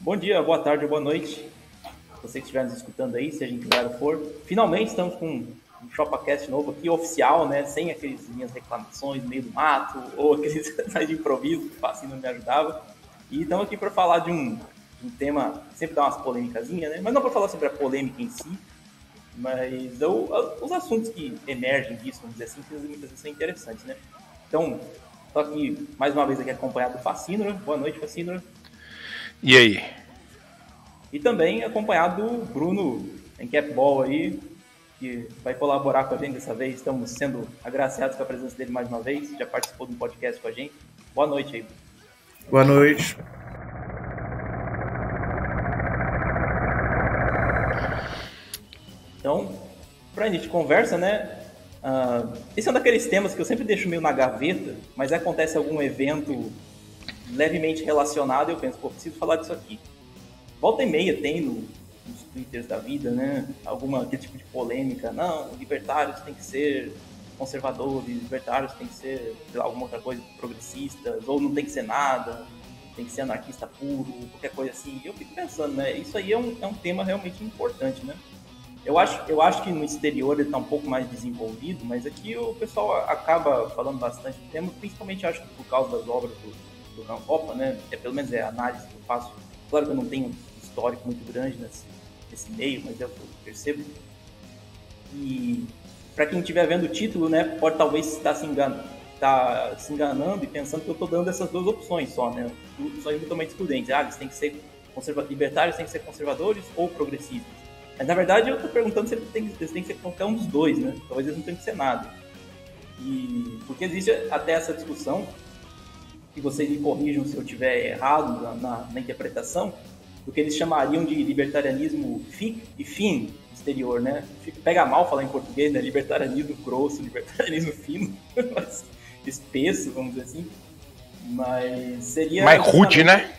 Bom dia, boa tarde, boa noite. Você que estiver nos escutando aí, seja em que lugar for. Finalmente estamos com um ChopaCast novo aqui, oficial, né? Sem aquelas minhas reclamações no meio do mato, ou aqueles mais de improviso que o Facino não me ajudava. E estamos aqui para falar de um tema, sempre dá umas polêmicazinhas, né? Mas não para falar sobre a polêmica em si, mas os assuntos que emergem disso, vamos dizer assim, que muitas vezes são interessantes, né? Então, estou aqui mais uma vez aqui acompanhado do Facino. Boa noite, Facino. E aí? E também acompanhado do Bruno Encapball aí, que vai colaborar com a gente dessa vez. Estamos sendo agraciados com a presença dele mais uma vez. Já participou de um podcast com a gente. Boa noite aí. Boa noite. Então, pra gente conversa, né? Esse é um daqueles temas que eu sempre deixo meio na gaveta, mas acontece algum evento levemente relacionado e eu penso, pô, preciso falar disso aqui. Volta e meia tem nos twitters da vida, né? Aquele tipo de polêmica. Não, libertários têm que ser conservadores, libertários têm que ser, sei lá, alguma outra coisa, progressistas, ou não tem que ser nada, tem que ser anarquista puro, qualquer coisa assim. E eu fico pensando, né? Isso aí é um tema realmente importante, né? Eu acho que no exterior ele está um pouco mais desenvolvido, mas aqui o pessoal acaba falando bastante do tema, principalmente acho que por causa das obras do Karl Popper, né? Pelo menos é a análise que eu faço. Claro que eu não tenho um histórico muito grande nesse meio, mas é o que eu percebo. E para quem estiver vendo o título, né, pode talvez estar se enganando e pensando que eu estou dando essas duas opções só, né? Opções totalmente excludentes. Eles têm que ser libertários, têm que ser conservadores ou progressistas. Mas na verdade eu estou perguntando se eles têm que ser qualquer um dos dois, né? Talvez eles não tenham que ser nada. E porque existe até essa discussão, que vocês me corrijam se eu estiver errado na interpretação, do que eles chamariam de libertarianismo thick e thin exterior, né? Pega mal falar em português, né? Libertarianismo grosso, libertarianismo fino, espesso, vamos dizer assim. Mas seria... mais rude, né?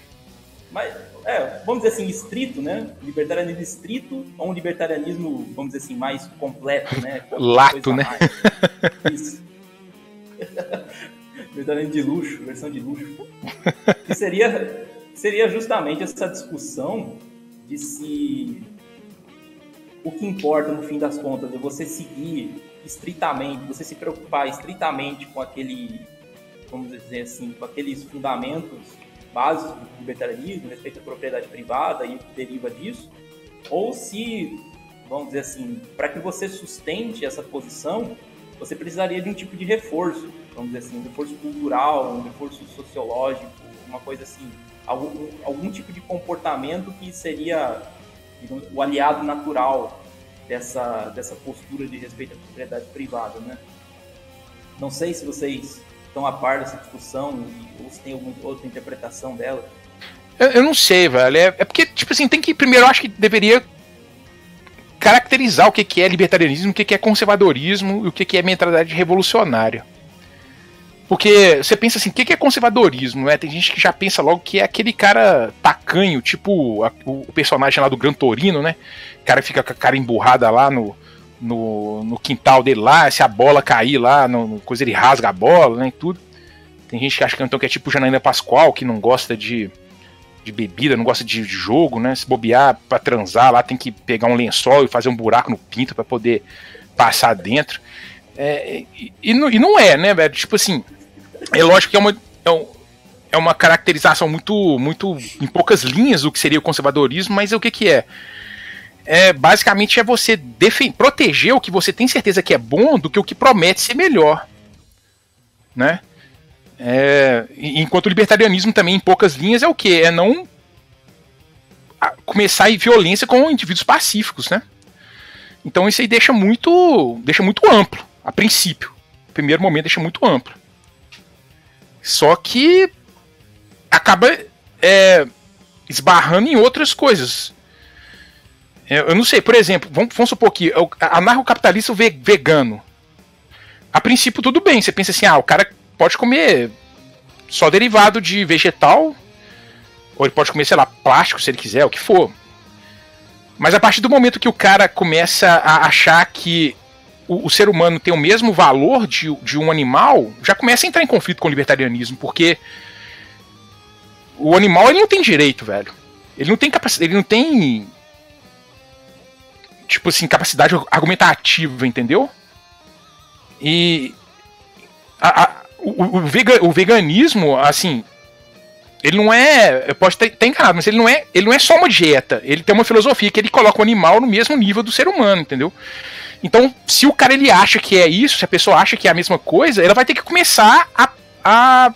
Vamos dizer assim, estrito, né? Libertarianismo estrito ou um libertarianismo, vamos dizer assim, mais completo, né? Lato, né? Isso. Libertarianismo de luxo, versão de luxo. Que seria justamente essa discussão de se o que importa no fim das contas é você seguir estritamente, você se preocupar estritamente com aquele, vamos dizer assim, com aqueles fundamentos básicos do libertarianismo, respeito à propriedade privada e o que deriva disso, ou se, vamos dizer assim, para que você sustente essa posição, você precisaria de um tipo de reforço, vamos dizer assim, um reforço cultural, um reforço sociológico, uma coisa assim, algum tipo de comportamento que seria, digamos, o aliado natural dessa postura de respeito à propriedade privada, né? Não sei se vocês estão a par dessa discussão ou se tem alguma outra interpretação dela. Eu não sei, velho. É porque, tipo assim, tem que... Primeiro, eu acho que deveria caracterizar o que é libertarianismo, o que é conservadorismo e o que é mentalidade revolucionária. Porque você pensa assim, o que é conservadorismo? Né? Tem gente que já pensa logo que é aquele cara tacanho, tipo o personagem lá do Gran Torino, né? O cara fica com a cara emburrada lá no quintal dele lá, se a bola cair lá, coisa ele rasga a bola, né, e tudo. Tem gente que acha que então que é tipo Janaína Pascoal, que não gosta de bebida, não gosta de jogo, né? Se bobear pra transar lá, tem que pegar um lençol e fazer um buraco no pinto pra poder passar dentro. E não é, né, velho? Tipo assim, é lógico que é uma caracterização muito, muito em poucas linhas do que seria o conservadorismo, mas o que é? Basicamente é você proteger o que você tem certeza que é bom do que o que promete ser melhor, né? Enquanto o libertarianismo também em poucas linhas é o que? É não começar a ir violência com indivíduos pacíficos, né? Então isso aí deixa muito amplo, a princípio. No primeiro momento deixa muito amplo. Só que acaba esbarrando em outras coisas. Eu não sei, por exemplo, vamos supor que anarcocapitalista vegano. A princípio tudo bem, você pensa assim, o cara pode comer só derivado de vegetal, ou ele pode comer, sei lá, plástico se ele quiser, o que for. Mas a partir do momento que o cara começa a achar que o ser humano tem o mesmo valor de um animal, já começa a entrar em conflito com o libertarianismo, porque o animal ele não tem direito, velho. ele não tem tipo assim, capacidade argumentativa, entendeu? E o veganismo, assim, ele não é, pode ter enganado, mas ele não é só uma dieta, ele tem uma filosofia que ele coloca o animal no mesmo nível do ser humano, entendeu? Então, se o cara ele acha que é isso, se a pessoa acha que é a mesma coisa, ela vai ter que começar a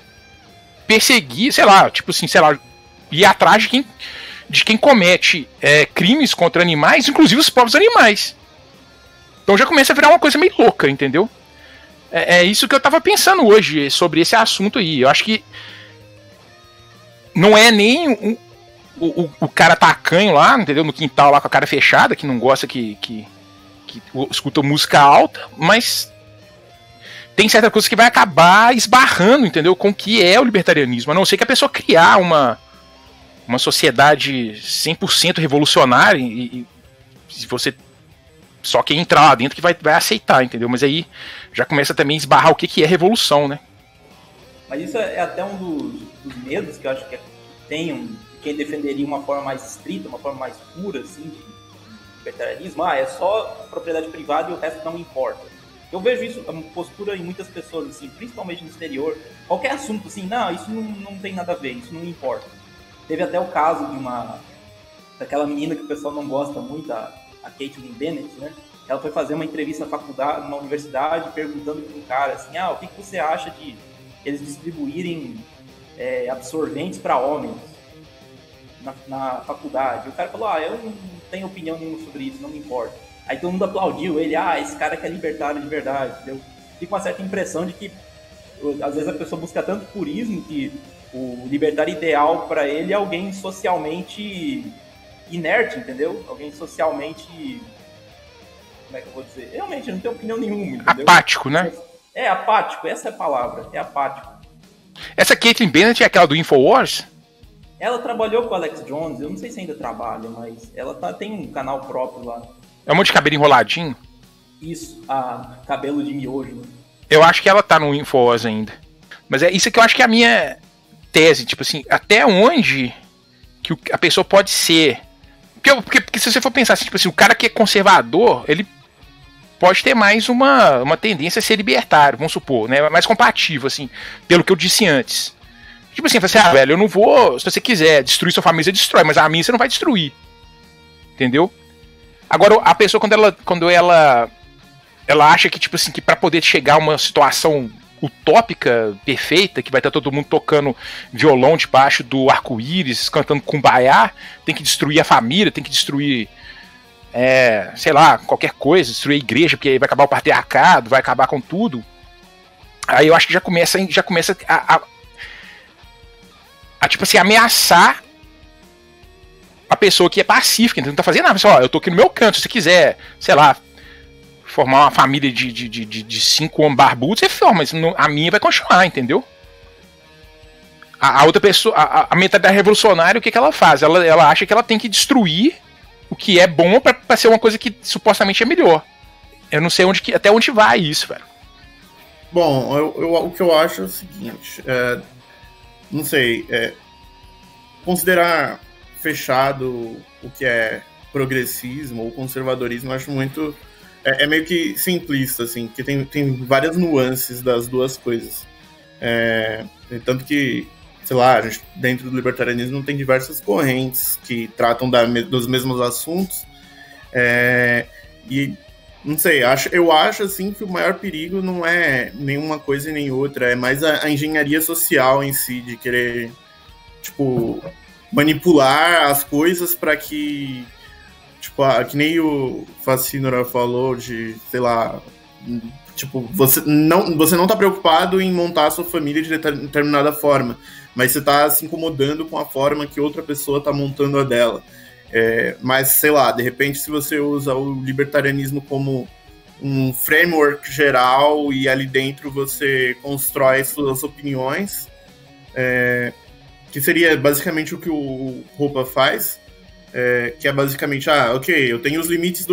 perseguir, sei lá, tipo assim, sei lá, ir atrás de quem comete crimes contra animais, inclusive os próprios animais. Então já começa a virar uma coisa meio louca, entendeu? É isso que eu tava pensando hoje sobre esse assunto aí. Eu acho que não é nem o cara tacanho lá, entendeu? No quintal lá com a cara fechada, que não gosta que escuta música alta, mas tem certa coisa que vai acabar esbarrando, entendeu? Com o que é o libertarianismo. A não ser que a pessoa criar uma sociedade 100% revolucionária e se você só quem entrar lá dentro que vai aceitar, entendeu? Mas aí já começa também a esbarrar o que é revolução, né? Mas isso é até um dos medos que eu acho que tem quem defenderia uma forma mais estrita, uma forma mais pura, assim, de libertarianismo. É só propriedade privada e o resto não importa. Eu vejo isso, uma postura em muitas pessoas, assim, principalmente no exterior. Qualquer assunto, assim, não, isso não tem nada a ver, isso não importa. Teve até o caso daquela menina que o pessoal não gosta muito, a Caitlyn Bennett, né? Ela foi fazer uma entrevista na faculdade, numa universidade, perguntando para um cara assim, o que você acha de eles distribuírem absorventes para homens na faculdade? E o cara falou, eu não tenho opinião nenhuma sobre isso, não me importa. Aí todo mundo aplaudiu ele, esse cara que é libertário de verdade, entendeu? Fica uma certa impressão de que às vezes a pessoa busca tanto purismo que o libertário ideal para ele é alguém socialmente inerte, entendeu? Alguém socialmente... Como é que eu vou dizer? Realmente, não tem opinião nenhuma, entendeu? Apático, né? Apático, essa é a palavra, é apático. Essa Caitlyn Bennett é aquela do Infowars? Ela trabalhou com o Alex Jones, eu não sei se ainda trabalha, mas ela tem um canal próprio lá. É um monte de cabelo enroladinho? Isso, cabelo de miojo. Eu acho que ela tá no Infowars ainda. Mas é isso que eu acho que é a minha tese, tipo assim, até onde que a pessoa pode ser... Porque se você for pensar assim, tipo assim, o cara que é conservador, ele pode ter mais uma tendência a ser libertário, vamos supor, né? Mais compatível, assim, pelo que eu disse antes. Tipo assim, você, velho, eu não vou, se você quiser destruir sua família, você destrói, mas a minha você não vai destruir. Entendeu? Agora, a pessoa, quando ela acha que, tipo assim, que pra poder chegar a uma situação utópica, perfeita, que vai estar todo mundo tocando violão debaixo do arco-íris, cantando Kumbaya, tem que destruir a família, tem que destruir, sei lá, qualquer coisa, destruir a igreja, porque aí vai acabar o patriarcado, vai acabar com tudo. Aí eu acho que já começa a tipo assim, ameaçar a pessoa que é pacífica, então não tá fazendo nada, pessoal, eu tô aqui no meu canto, se você quiser, sei lá, formar uma família de 5 homens barbudos, você forma, mas a minha vai continuar, entendeu? A outra pessoa, a mentalidade revolucionária, o que ela faz? Ela acha que ela tem que destruir o que é bom pra ser uma coisa que supostamente é melhor. Eu não sei até onde vai isso, velho. Bom, o que eu acho é o seguinte, não sei, considerar fechado o que é progressismo ou conservadorismo, eu acho muito... É meio que simplista, assim, porque tem várias nuances das duas coisas. Tanto que, sei lá, a gente, dentro do libertarianismo tem diversas correntes que tratam dos mesmos assuntos. E, não sei, eu acho, assim, que o maior perigo não é nenhuma coisa e nem outra, é mais a engenharia social em si, de querer, tipo, manipular as coisas para que... Tipo, que nem o Facínora falou de, sei lá, tipo, você não tá preocupado em montar a sua família de determinada forma, mas você tá se incomodando com a forma que outra pessoa tá montando a dela. Mas, sei lá, de repente, se você usa o libertarianismo como um framework geral e ali dentro você constrói suas opiniões, que seria basicamente o que o Roupa faz, que é basicamente, ok, eu tenho os limites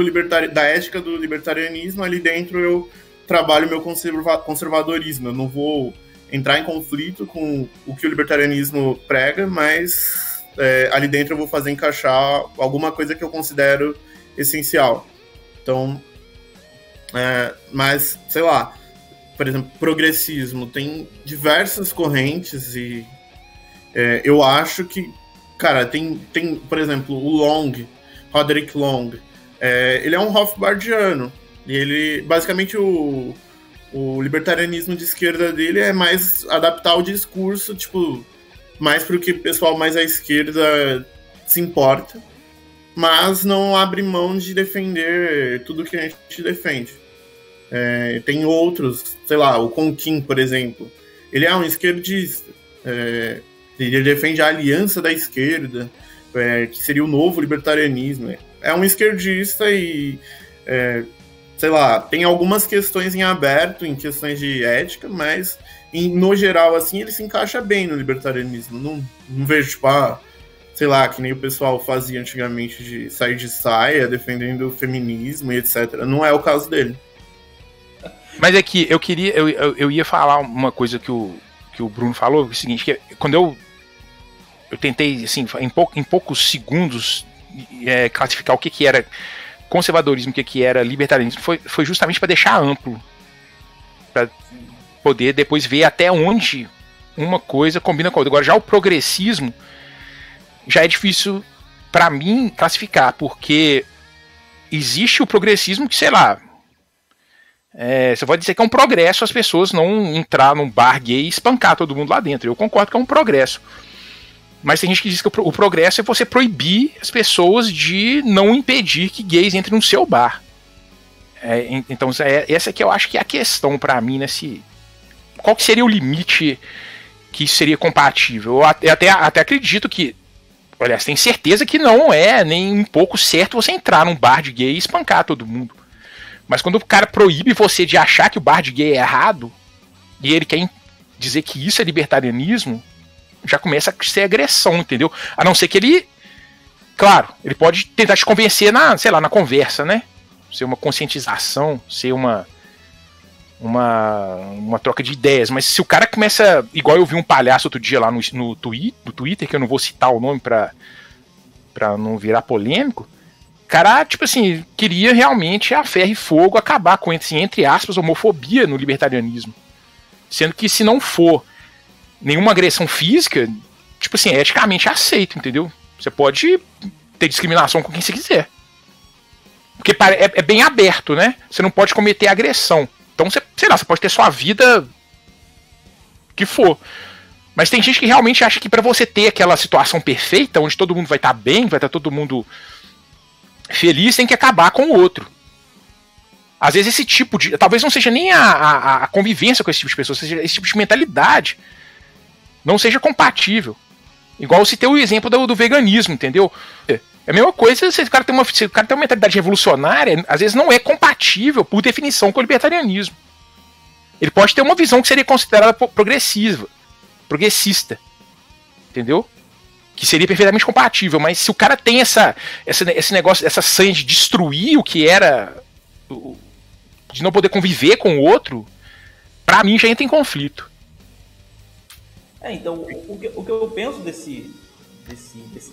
da ética do libertarianismo, ali dentro eu trabalho meu conservadorismo, eu não vou entrar em conflito com o que o libertarianismo prega, mas ali dentro eu vou fazer encaixar alguma coisa que eu considero essencial. Então, mas, sei lá, por exemplo, progressismo tem diversas correntes e eu acho que, cara, tem, por exemplo, o Long, Roderick Long, ele é um Rothbardiano, e ele, basicamente, o libertarianismo de esquerda dele é mais adaptar o discurso, tipo, mais pro que o pessoal mais à esquerda se importa, mas não abre mão de defender tudo que a gente defende. Tem outros, sei lá, o Conquim, por exemplo, ele é um esquerdista, ele defende a aliança da esquerda, que seria o novo libertarianismo. É um esquerdista e, sei lá, tem algumas questões em aberto, em questões de ética, mas, no geral, assim, ele se encaixa bem no libertarianismo. Não vejo, tipo, sei lá, que nem o pessoal fazia antigamente de sair de saia, defendendo o feminismo e etc. Não é o caso dele. Mas é que eu ia falar uma coisa que o Bruno falou, é o seguinte, que quando eu tentei, assim, em poucos segundos, classificar o que era conservadorismo, o que era libertarianismo, foi justamente para deixar amplo, para poder depois ver até onde uma coisa combina com a outra. Agora, já o progressismo já é difícil para mim classificar, porque existe o progressismo que, sei lá, você pode dizer que é um progresso as pessoas não entrar num bar gay e espancar todo mundo lá dentro. Eu concordo que é um progresso. Mas tem gente que diz que o progresso é você proibir as pessoas de não impedir que gays entrem no seu bar. Então essa que eu acho que é a questão pra mim nesse... Qual que seria o limite que seria compatível? Eu até acredito que... Aliás, tenho certeza que não é nem um pouco certo você entrar num bar de gay e espancar todo mundo. Mas quando o cara proíbe você de achar que o bar de gay é errado, e ele quer dizer que isso é libertarianismo, já começa a ser agressão, entendeu? A não ser que ele... Claro, ele pode tentar te convencer na conversa, né? Ser uma conscientização, ser uma troca de ideias. Mas se o cara começa... Igual eu vi um palhaço outro dia lá no Twitter, que eu não vou citar o nome pra não virar polêmico, cara, tipo assim, queria realmente a ferro e fogo acabar com, assim, entre aspas, homofobia no libertarianismo. Sendo que se não for nenhuma agressão física, tipo assim, é eticamente aceito, entendeu? Você pode ter discriminação com quem você quiser. Porque é bem aberto, né? Você não pode cometer agressão. Então, você pode ter sua vida que for. Mas tem gente que realmente acha que pra você ter aquela situação perfeita, onde todo mundo vai estar bem, vai estar todo mundo feliz, tem que acabar com o outro. Às vezes esse tipo de... Talvez não seja nem a convivência com esse tipo de pessoa, seja esse tipo de mentalidade não seja compatível. Igual você tem o exemplo do veganismo, entendeu? É a mesma coisa se o cara tem uma mentalidade revolucionária, às vezes não é compatível, por definição, com o libertarianismo. Ele pode ter uma visão que seria considerada progressista. Entendeu? Que seria perfeitamente compatível, mas se o cara tem esse negócio, essa sanha de destruir o que era, de não poder conviver com o outro, pra mim já entra em conflito. Então, o que eu penso desse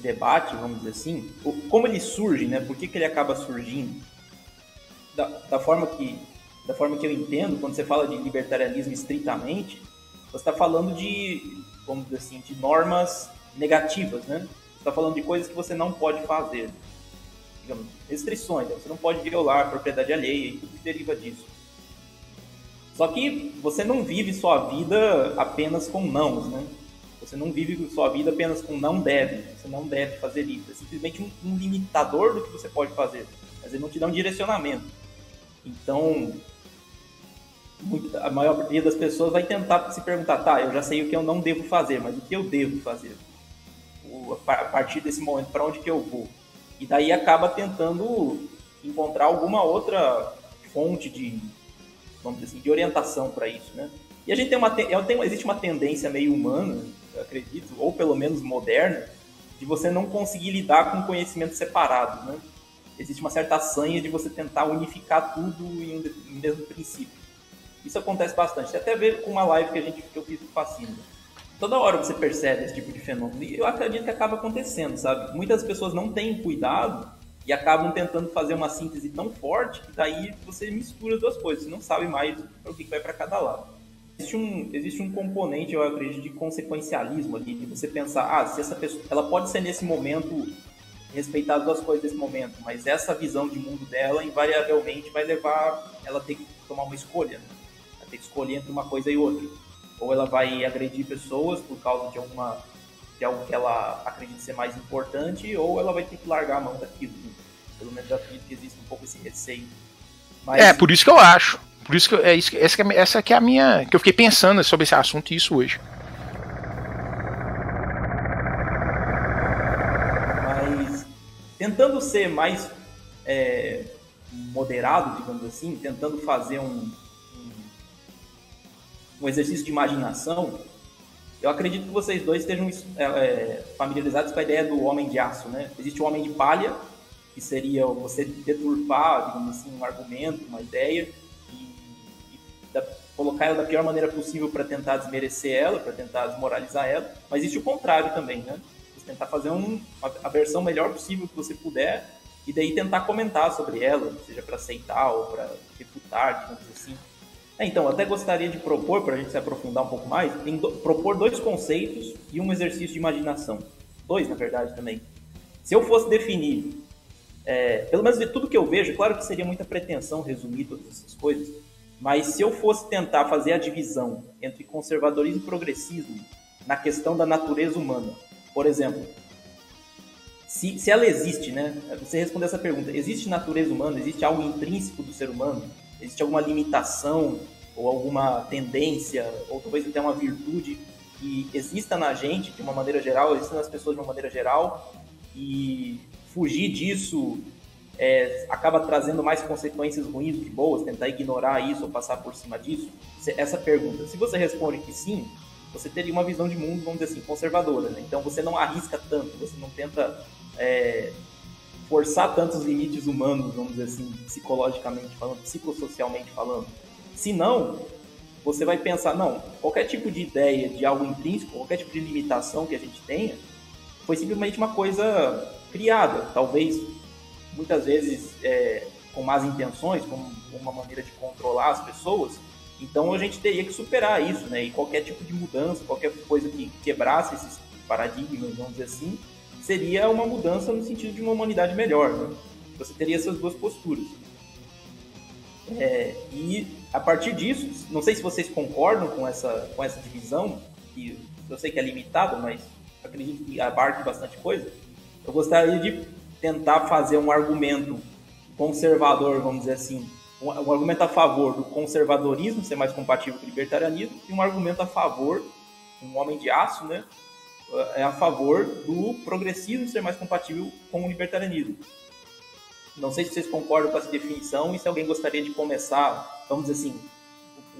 debate, vamos dizer assim, como ele surge, né? Por que ele acaba surgindo? Da forma que eu entendo, quando você fala de libertarianismo estritamente, você está falando de, vamos dizer assim, de normas negativas, né? Você está falando de coisas que você não pode fazer, digamos, restrições, né? Você não pode violar a propriedade alheia e tudo que deriva disso. Só que você não vive sua vida apenas com nãos, né? Você não vive sua vida apenas com não deve. Você não deve fazer isso. É simplesmente um limitador do que você pode fazer. Mas ele não te dá um direcionamento. Então, a maioria das pessoas vai tentar se perguntar, tá, eu já sei o que eu não devo fazer, mas o que eu devo fazer? A partir desse momento, para onde que eu vou? E daí acaba tentando encontrar alguma outra fonte de, vamos dizer assim, de orientação para isso, né? E a gente existe uma tendência meio humana, eu acredito, ou pelo menos moderna, de você não conseguir lidar com conhecimento separado, né? Existe uma certa sanha de você tentar unificar tudo em um mesmo princípio. Isso acontece bastante. Tem até a ver com uma live que eu fiz com o Facínio. toda hora você percebe esse tipo de fenômeno. E eu acredito que acaba acontecendo, sabe? Muitas pessoas não têm cuidado e acabam tentando fazer uma síntese tão forte que daí você mistura as duas coisas. Você não sabe mais o que vai para cada lado. Existe um componente, eu acredito, de consequencialismo ali, de você pensar, se essa pessoa, ela pode ser nesse momento, respeitar as duas coisas nesse momento, mas essa visão de mundo dela invariavelmente vai levar ela a ter que tomar uma escolha, né? Ela ter que escolher entre uma coisa e outra. Ou ela vai agredir pessoas por causa de algo que ela acredita ser mais importante, ou ela vai ter que largar a mão daquilo. Né? Pelo menos eu acredito que existe um pouco esse receio. Mas... por isso que eu acho. Por isso que essa que é a minha... Que eu fiquei pensando sobre esse assunto e isso hoje. Mas tentando ser mais moderado, digamos assim, tentando fazer um exercício de imaginação, eu acredito que vocês dois estejam familiarizados com a ideia do homem de aço, né? Existe o homem de palha, que seria você deturpar, digamos assim, um argumento, uma ideia, colocar ela da pior maneira possível para tentar desmerecer ela, para tentar desmoralizar ela, mas existe o contrário também, né? Você tentar fazer a versão melhor possível que você puder e daí tentar comentar sobre ela, seja para aceitar ou para refutar, digamos assim. Então, até gostaria de propor, para a gente se aprofundar um pouco mais, propor dois conceitos e um exercício de imaginação. Dois, na verdade, também. Se eu fosse definir, pelo menos de tudo que eu vejo, claro que seria muita pretensão resumir todas essas coisas, mas se eu fosse tentar fazer a divisão entre conservadorismo e progressismo na questão da natureza humana, por exemplo, se ela existe, né? Você responder essa pergunta, existe natureza humana? Existe algo intrínseco do ser humano? Existe alguma limitação ou alguma tendência, ou talvez até uma virtude que exista na gente de uma maneira geral, exista nas pessoas de uma maneira geral, e fugir disso acaba trazendo mais consequências ruins do que boas, tentar ignorar isso ou passar por cima disso? Essa pergunta, se você responde que sim, você teria uma visão de mundo, vamos dizer assim, conservadora, né? Então você não arrisca tanto, você não tenta forçar tantos limites humanos, vamos dizer assim, psicologicamente falando, psicossocialmente falando. Se não, você vai pensar, não, qualquer tipo de ideia de algo intrínseco, qualquer tipo de limitação que a gente tenha, foi simplesmente uma coisa criada, talvez, muitas vezes, com más intenções, como uma maneira de controlar as pessoas. Então a gente teria que superar isso, né? E qualquer tipo de mudança, qualquer coisa que quebrasse esses paradigmas, vamos dizer assim, seria uma mudança no sentido de uma humanidade melhor, né? Você teria essas duas posturas. E a partir disso, não sei se vocês concordam com essa divisão, que eu sei que é limitada, mas acredito que abarque bastante coisa. Eu gostaria de tentar fazer um argumento conservador, vamos dizer assim, um argumento a favor do conservadorismo ser mais compatível com o libertarianismo e um argumento a favor, um homem de aço, né, a favor do progressismo ser mais compatível com o libertarianismo. Não sei se vocês concordam com essa definição e se alguém gostaria de começar, vamos dizer assim,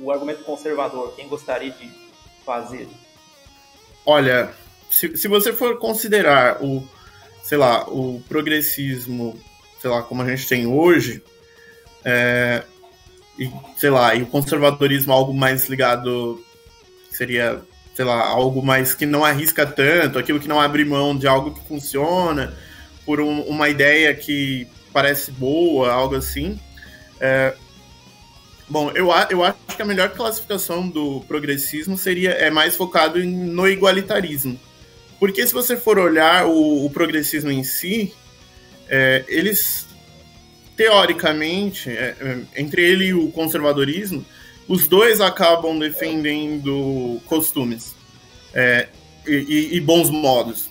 o argumento conservador, quem gostaria de fazer? Olha, se você for considerar o progressismo, como a gente tem hoje, e o conservadorismo algo mais ligado, seria, algo mais que não arrisca tanto, aquilo que não abre mão de algo que funciona, por uma ideia que parece boa, algo assim. Bom, eu acho que a melhor classificação do progressismo seria mais focado no igualitarismo. Porque se você for olhar o progressismo em si, eles, teoricamente, entre ele e o conservadorismo, os dois acabam defendendo costumes e bons modos.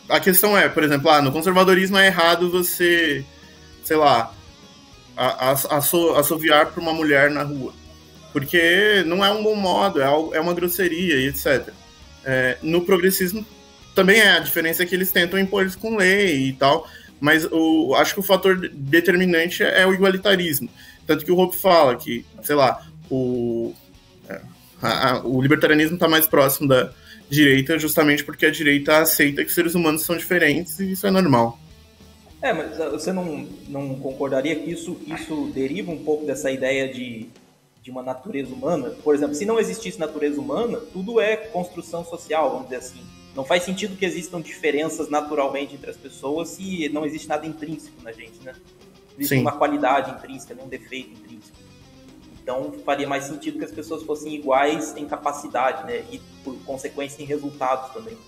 A questão por exemplo, no conservadorismo é errado você, assoviar para uma mulher na rua, porque não é um bom modo, é uma grosseria e etc. No progressismo também a diferença é que eles tentam impor isso com lei e tal, mas acho que o fator determinante é o igualitarismo. Tanto que o Hoppe fala que, o libertarianismo está mais próximo da direita justamente porque a direita aceita que seres humanos são diferentes e isso é normal. Mas você não concordaria que isso deriva um pouco dessa ideia de de uma natureza humana. Por exemplo, se não existisse natureza humana, tudo é construção social, vamos dizer assim. Não faz sentido que existam diferenças naturalmente entre as pessoas se não existe nada intrínseco na gente, né? Existe uma qualidade intrínseca, não um defeito intrínseco. Então faria mais sentido que as pessoas fossem iguais em capacidade, né? E por consequência em resultados também.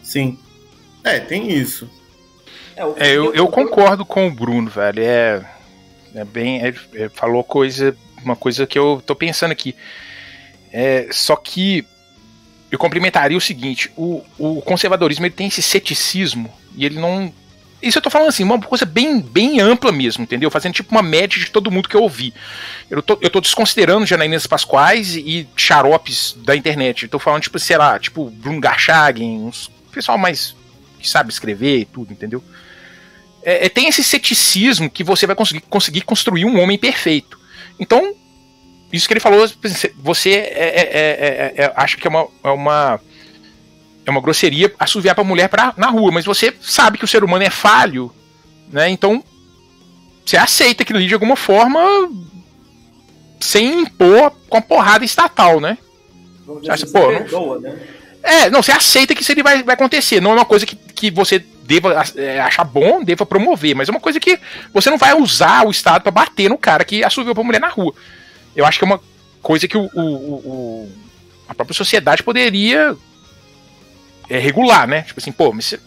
Sim. Tem isso. Eu concordo com o Bruno, velho. Falou uma coisa que eu tô pensando aqui. Só que eu complementaria o seguinte: o conservadorismo ele tem esse ceticismo e ele não. Isso eu tô falando assim, uma coisa bem, bem ampla mesmo, entendeu? Fazendo tipo uma média de todo mundo que eu ouvi. Eu tô desconsiderando Janaínas Pascoais e xaropes da internet. Eu tô falando, tipo, sei lá, tipo Bruno Garchagen, uns pessoal mais que sabe escrever e tudo, entendeu? Tem esse ceticismo que você vai conseguir construir um homem perfeito. Então, isso que ele falou, você acha que é uma grosseria assoviar pra mulher na rua, mas você sabe que o ser humano é falho, né? Então, você aceita aquilo ali de alguma forma sem impor com a porrada estatal, né? Você perdoa, né? Não, você aceita que isso ali vai acontecer. Não é uma coisa que você deva achar bom, deva promover, mas é uma coisa que você não vai usar o Estado pra bater no cara que assoviou pra mulher na rua. Eu acho que é uma coisa que a própria sociedade poderia regular, né? Tipo assim, pô, mas isso é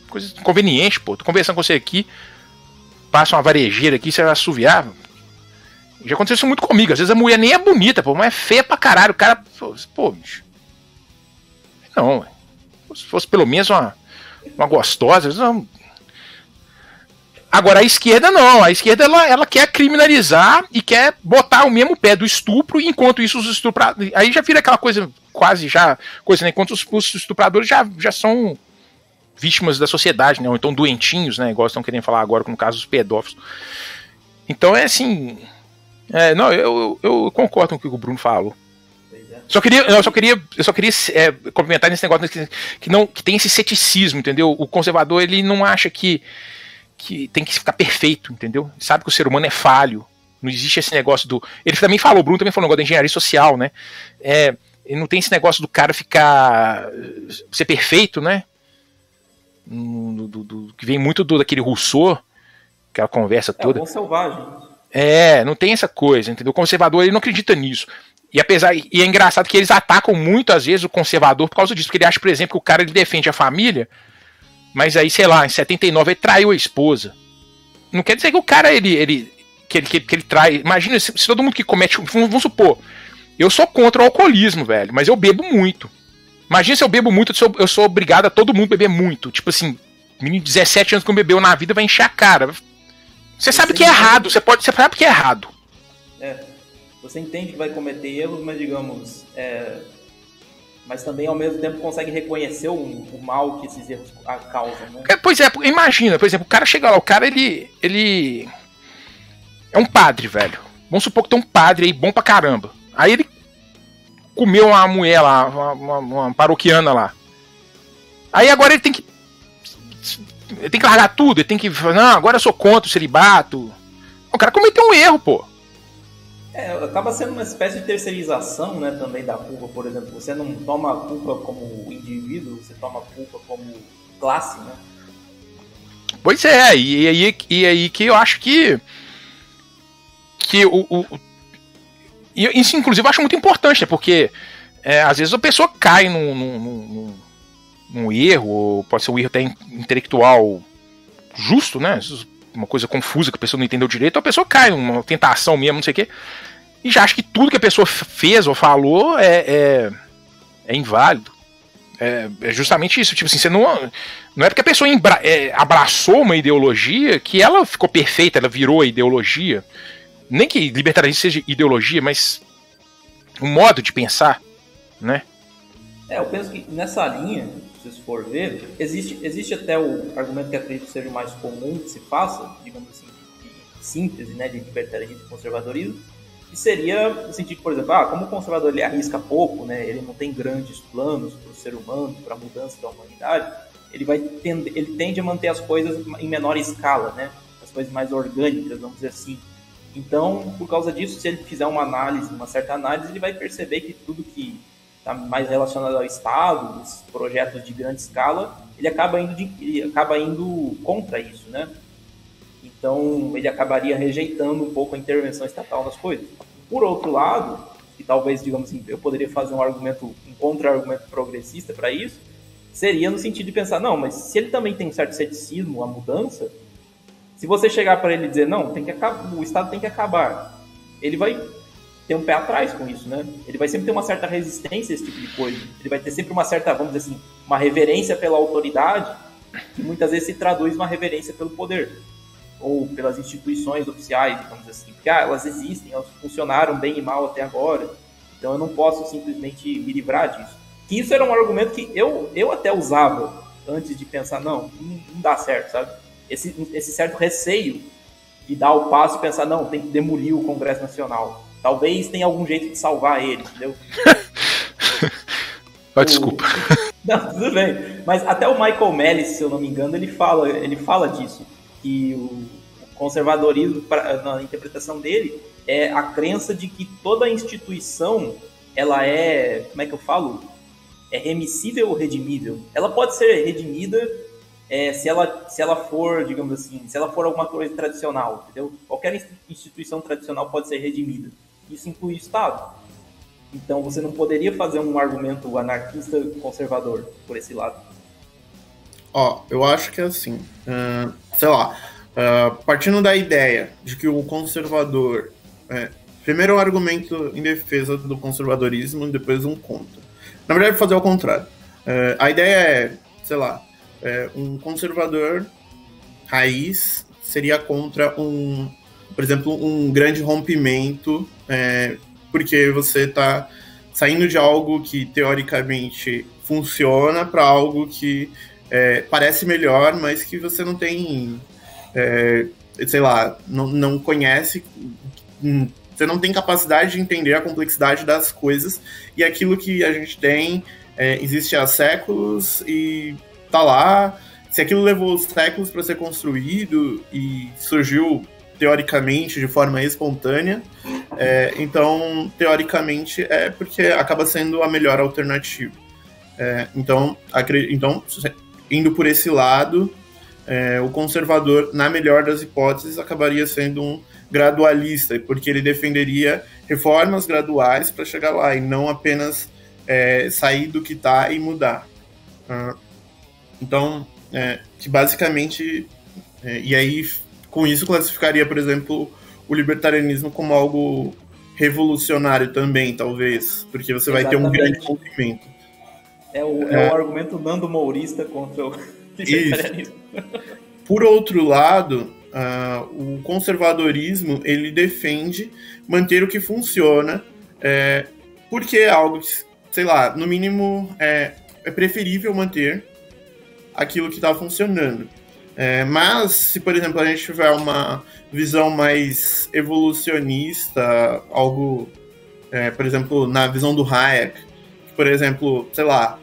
coisa inconveniente, pô. Tô conversando com você aqui, passa uma varejeira aqui, você vai assoviar. Já aconteceu isso muito comigo. Às vezes a mulher nem é bonita, pô, mas é feia pra caralho. O cara, pô, bicho. Não, se fosse pelo menos uma gostosa. Não. Agora a esquerda não. A esquerda ela quer criminalizar e quer botar o mesmo pé do estupro, enquanto isso os estupradores. Aí já vira aquela coisa, quase já. Coisa, né? Enquanto os estupradores já são vítimas da sociedade, né? Ou então doentinhos, né? Igual estão querendo falar agora, no caso dos pedófilos. Então é assim. Não, eu concordo com o que o Bruno falou. Eu só queria complementar nesse negócio que tem esse ceticismo, entendeu? O conservador ele não acha que tem que ficar perfeito, entendeu? Ele sabe que o ser humano é falho. Não existe esse negócio do. Ele também falou, o Bruno também falou um negócio da engenharia social, né? Ele não tem esse negócio do cara ser perfeito, né? Que vem muito daquele Rousseau, aquela conversa toda. É um selvagem. Não tem essa coisa, entendeu? O conservador ele não acredita nisso. E é engraçado que eles atacam muito, às vezes, o conservador por causa disso, porque ele acha, por exemplo, que o cara ele defende a família, mas aí, sei lá, em 79 ele traiu a esposa. Não quer dizer que o cara, que ele trai. Imagina, se todo mundo que comete. Vamos supor, eu sou contra o alcoolismo, velho, mas eu bebo muito. Imagina se eu bebo muito, eu sou obrigado a todo mundo beber muito. Tipo assim, menino de 17 anos que não bebeu na vida vai encher a cara. Você sabe que é errado, você sabe que é errado. Você entende que vai cometer erros, mas digamos, mas também ao mesmo tempo consegue reconhecer o mal que esses erros causam, né? Pois é, imagina, por exemplo, o cara chega lá, o cara ele é um padre, velho. Vamos supor que tem um padre aí bom pra caramba. Aí ele comeu uma mulher lá, uma paroquiana lá. Aí agora ele tem que largar tudo, ele tem que falar, não, agora eu sou contra o celibato. O cara cometeu um erro, pô. Acaba sendo uma espécie de terceirização, né, também da culpa, por exemplo. Você não toma a culpa como indivíduo, você toma a culpa como classe, né? Pois é, e aí que eu acho que isso, inclusive, eu acho muito importante, né, porque às vezes a pessoa cai num erro, ou pode ser um erro até intelectual justo, né? Uma coisa confusa que a pessoa não entendeu direito, a pessoa cai numa tentação mesmo, não sei o quê, e já acha que tudo que a pessoa fez ou falou é inválido. É justamente isso, tipo assim, você não é porque a pessoa abraçou uma ideologia que ela ficou perfeita, ela virou a ideologia. Nem que libertarianismo seja ideologia, mas um modo de pensar, né? Eu penso que nessa linha, se você for ver, existe até o argumento que acredito seja o mais comum que se faça, digamos assim, de síntese, né, de libertarianismo e conservadorismo, que seria no sentido, por exemplo, como o conservador ele arrisca pouco, né, ele não tem grandes planos para o ser humano, para a mudança da humanidade, ele tende a manter as coisas em menor escala, né, as coisas mais orgânicas, vamos dizer assim. Então, por causa disso, se ele fizer uma certa análise, ele vai perceber que tudo que está mais relacionado ao Estado, os projetos de grande escala, ele acaba indo contra isso, né? Então, ele acabaria rejeitando um pouco a intervenção estatal nas coisas. Por outro lado, e talvez, digamos assim, eu poderia fazer um contra-argumento progressista para isso, seria no sentido de pensar, não, mas se ele também tem um certo ceticismo à mudança, se você chegar para ele e dizer, não, o Estado tem que acabar, ele vai ter um pé atrás com isso, né? Ele vai sempre ter uma certa resistência a esse tipo de coisa. Ele vai ter sempre uma certa, vamos dizer assim, uma reverência pela autoridade, que muitas vezes se traduz uma reverência pelo poder, ou pelas instituições oficiais, digamos assim, porque elas existem, elas funcionaram bem e mal até agora, então eu não posso simplesmente me livrar disso. Que isso era um argumento que eu até usava antes de pensar, não dá certo, sabe? Esse certo receio de dar o passo e pensar, não, tem que demolir o Congresso Nacional. Talvez tenha algum jeito de salvar ele, entendeu? Desculpa. Não, tudo bem. Mas até o Michael Mellis, se eu não me engano, ele fala disso. Que o conservadorismo, na interpretação dele, é a crença de que toda instituição, ela é, como é que eu falo? É remissível ou redimível? Ela pode ser redimida se ela for, digamos assim, se ela for alguma coisa tradicional, entendeu? Qualquer instituição tradicional pode ser redimida. Isso inclui o Estado. Então você não poderia fazer um argumento anarquista conservador por esse lado. Eu acho que é assim, sei lá, partindo da ideia de que o conservador... primeiro um argumento em defesa do conservadorismo e depois um contra. Na verdade, fazer ao contrário. A ideia é, sei lá, um conservador raiz seria contra por exemplo, um grande rompimento, porque você está saindo de algo que teoricamente funciona para algo que parece melhor, mas que você não tem, sei lá, não conhece, você não tem capacidade de entender a complexidade das coisas, e aquilo que a gente tem existe há séculos e tá lá. Se aquilo levou séculos para ser construído e surgiu teoricamente de forma espontânea, então teoricamente é porque acaba sendo a melhor alternativa. Então, indo por esse lado, o conservador, na melhor das hipóteses, acabaria sendo um gradualista, porque ele defenderia reformas graduais para chegar lá, e não apenas sair do que está e mudar. Então, que basicamente... e aí, com isso, classificaria, por exemplo, o libertarianismo como algo revolucionário também, talvez, porque você vai ter um grande movimento. É o argumento nando-mourista contra o libertarianismo. Por outro lado, o conservadorismo, ele defende manter o que funciona, porque é algo que, sei lá, no mínimo, é preferível manter aquilo que está funcionando. Mas, se, por exemplo, a gente tiver uma visão mais evolucionista, algo, por exemplo, na visão do Hayek, que, por exemplo, sei lá,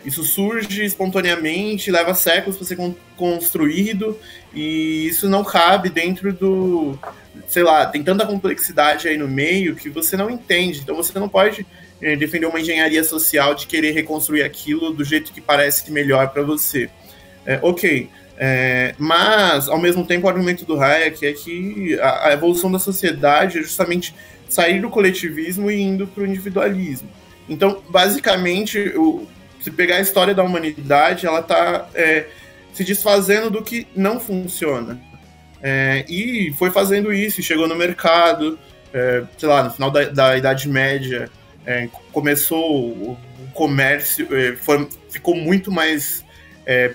isso surge espontaneamente, leva séculos para ser construído, e isso não cabe dentro do... Sei lá, tem tanta complexidade aí no meio que você não entende. Então você não pode defender uma engenharia social de querer reconstruir aquilo do jeito que parece melhor para você. Mas, ao mesmo tempo, o argumento do Hayek é que a evolução da sociedade é justamente sair do coletivismo e indo para o individualismo. Então, basicamente, se pegar a história da humanidade, ela está se desfazendo do que não funciona. E foi fazendo isso, chegou no mercado, sei lá, no final da Idade Média, começou o comércio, ficou muito mais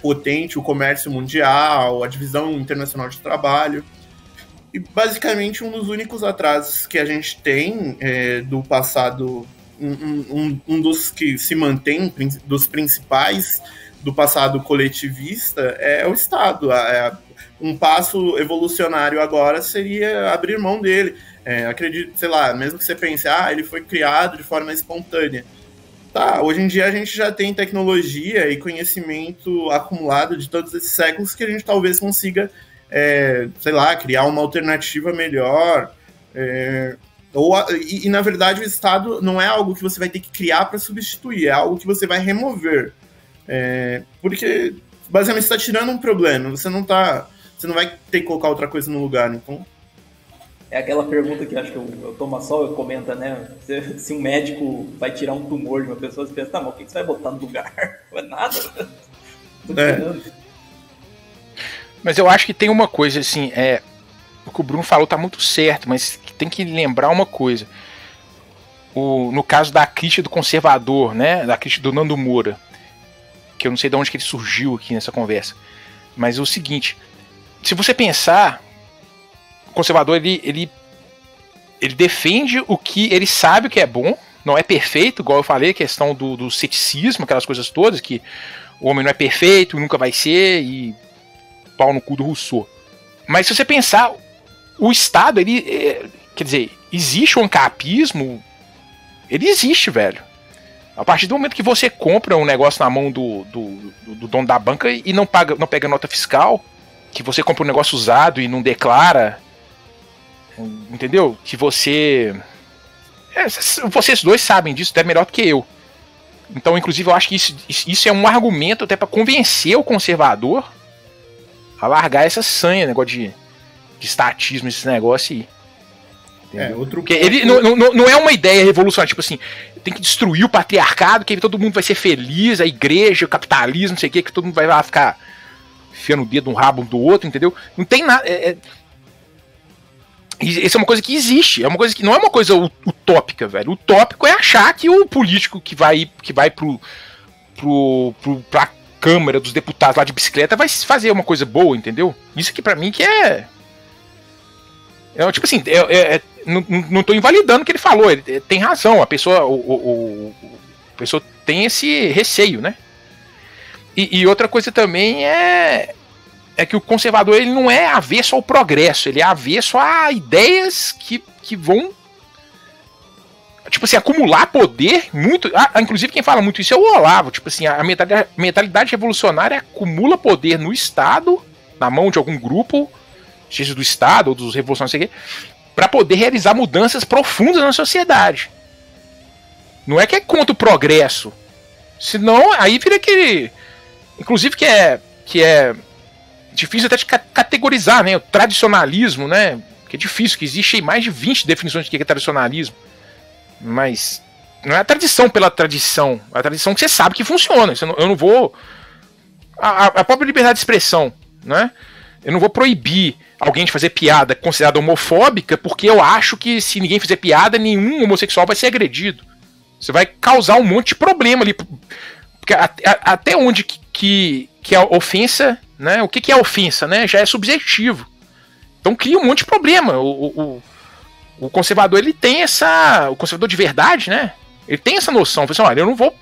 potente o comércio mundial, a divisão internacional de trabalho. E basicamente um dos únicos atrasos que a gente tem do passado, um dos que se mantém, dos principais do passado coletivista, é o Estado. Um passo evolucionário agora seria abrir mão dele. Acredito, sei lá, mesmo que você pense, ele foi criado de forma espontânea. Tá, hoje em dia a gente já tem tecnologia e conhecimento acumulado de todos esses séculos que a gente talvez consiga, sei lá, criar uma alternativa melhor, E, na verdade, o Estado não é algo que você vai ter que criar para substituir, é algo que você vai remover. Porque, basicamente, você está tirando um problema, você não vai ter que colocar outra coisa no lugar, então... É aquela pergunta que acho que o Thomas Sowell comenta, né? Se um médico vai tirar um tumor de uma pessoa, você pensa, tá, mas o que você vai botar no lugar? Não é nada. Mas eu acho que tem uma coisa, assim, o que o Bruno falou tá muito certo, mas tem que lembrar uma coisa. No caso da crítica do conservador, né? Da crítica do Nando Moura, que eu não sei de onde que ele surgiu aqui nessa conversa, mas é o seguinte, se você pensar, o conservador, ele defende o que ele sabe o que é bom, não é perfeito, igual eu falei, a questão do ceticismo, aquelas coisas todas, que o homem não é perfeito, nunca vai ser, e pau no cu do Rousseau. Mas se você pensar, o Estado, quer dizer, existe o ancapismo, ele existe, velho. A partir do momento que você compra um negócio na mão do dono da banca e não pega nota fiscal, que você compra um negócio usado e não declara, entendeu? Que você... vocês dois sabem disso até melhor do que eu. Então, inclusive, eu acho que isso é um argumento até para convencer o conservador a largar essa sanha, negócio de estatismo, esse negócio aí. Porque ele não é uma ideia revolucionária, tipo assim, tem que destruir o patriarcado, que aí todo mundo vai ser feliz, a igreja, o capitalismo, não sei o que todo mundo vai lá ficar enfiando o dedo no rabo um do outro, entendeu? Não tem nada. Isso é uma coisa que existe, é uma coisa que não é uma coisa utópica, velho. Utópico é achar que o político que vai pra Câmara dos Deputados lá de bicicleta vai fazer uma coisa boa, entendeu? Isso aqui pra mim que tipo assim, não tô invalidando o que ele falou, ele tem razão, a pessoa tem esse receio, né? E outra coisa também é que o conservador, ele não é avesso ao progresso, ele é avesso a ideias que vão, tipo assim, acumular poder muito. Inclusive quem fala muito isso é o Olavo, tipo assim, a mentalidade revolucionária acumula poder no Estado, na mão de algum grupo, seja do Estado ou dos revolucionários, para poder realizar mudanças profundas na sociedade. Não é que é contra o progresso, senão aí vira aquele, inclusive que é difícil até de categorizar, né? O tradicionalismo, né? Que é difícil, que existe aí mais de 20 definições de que é tradicionalismo. Mas não é a tradição pela tradição, é a tradição que você sabe que funciona. Eu não vou... A própria liberdade de expressão, né? Eu não vou proibir alguém de fazer piada considerada homofóbica porque eu acho que se ninguém fizer piada, nenhum homossexual vai ser agredido. Você vai causar um monte de problema ali. Porque até onde que a ofensa, né? O que é ofensa, né? Já é subjetivo. Então cria um monte de problema. O conservador, ele tem o conservador de verdade, né? Ele tem essa noção. Assim, olha, eu não vou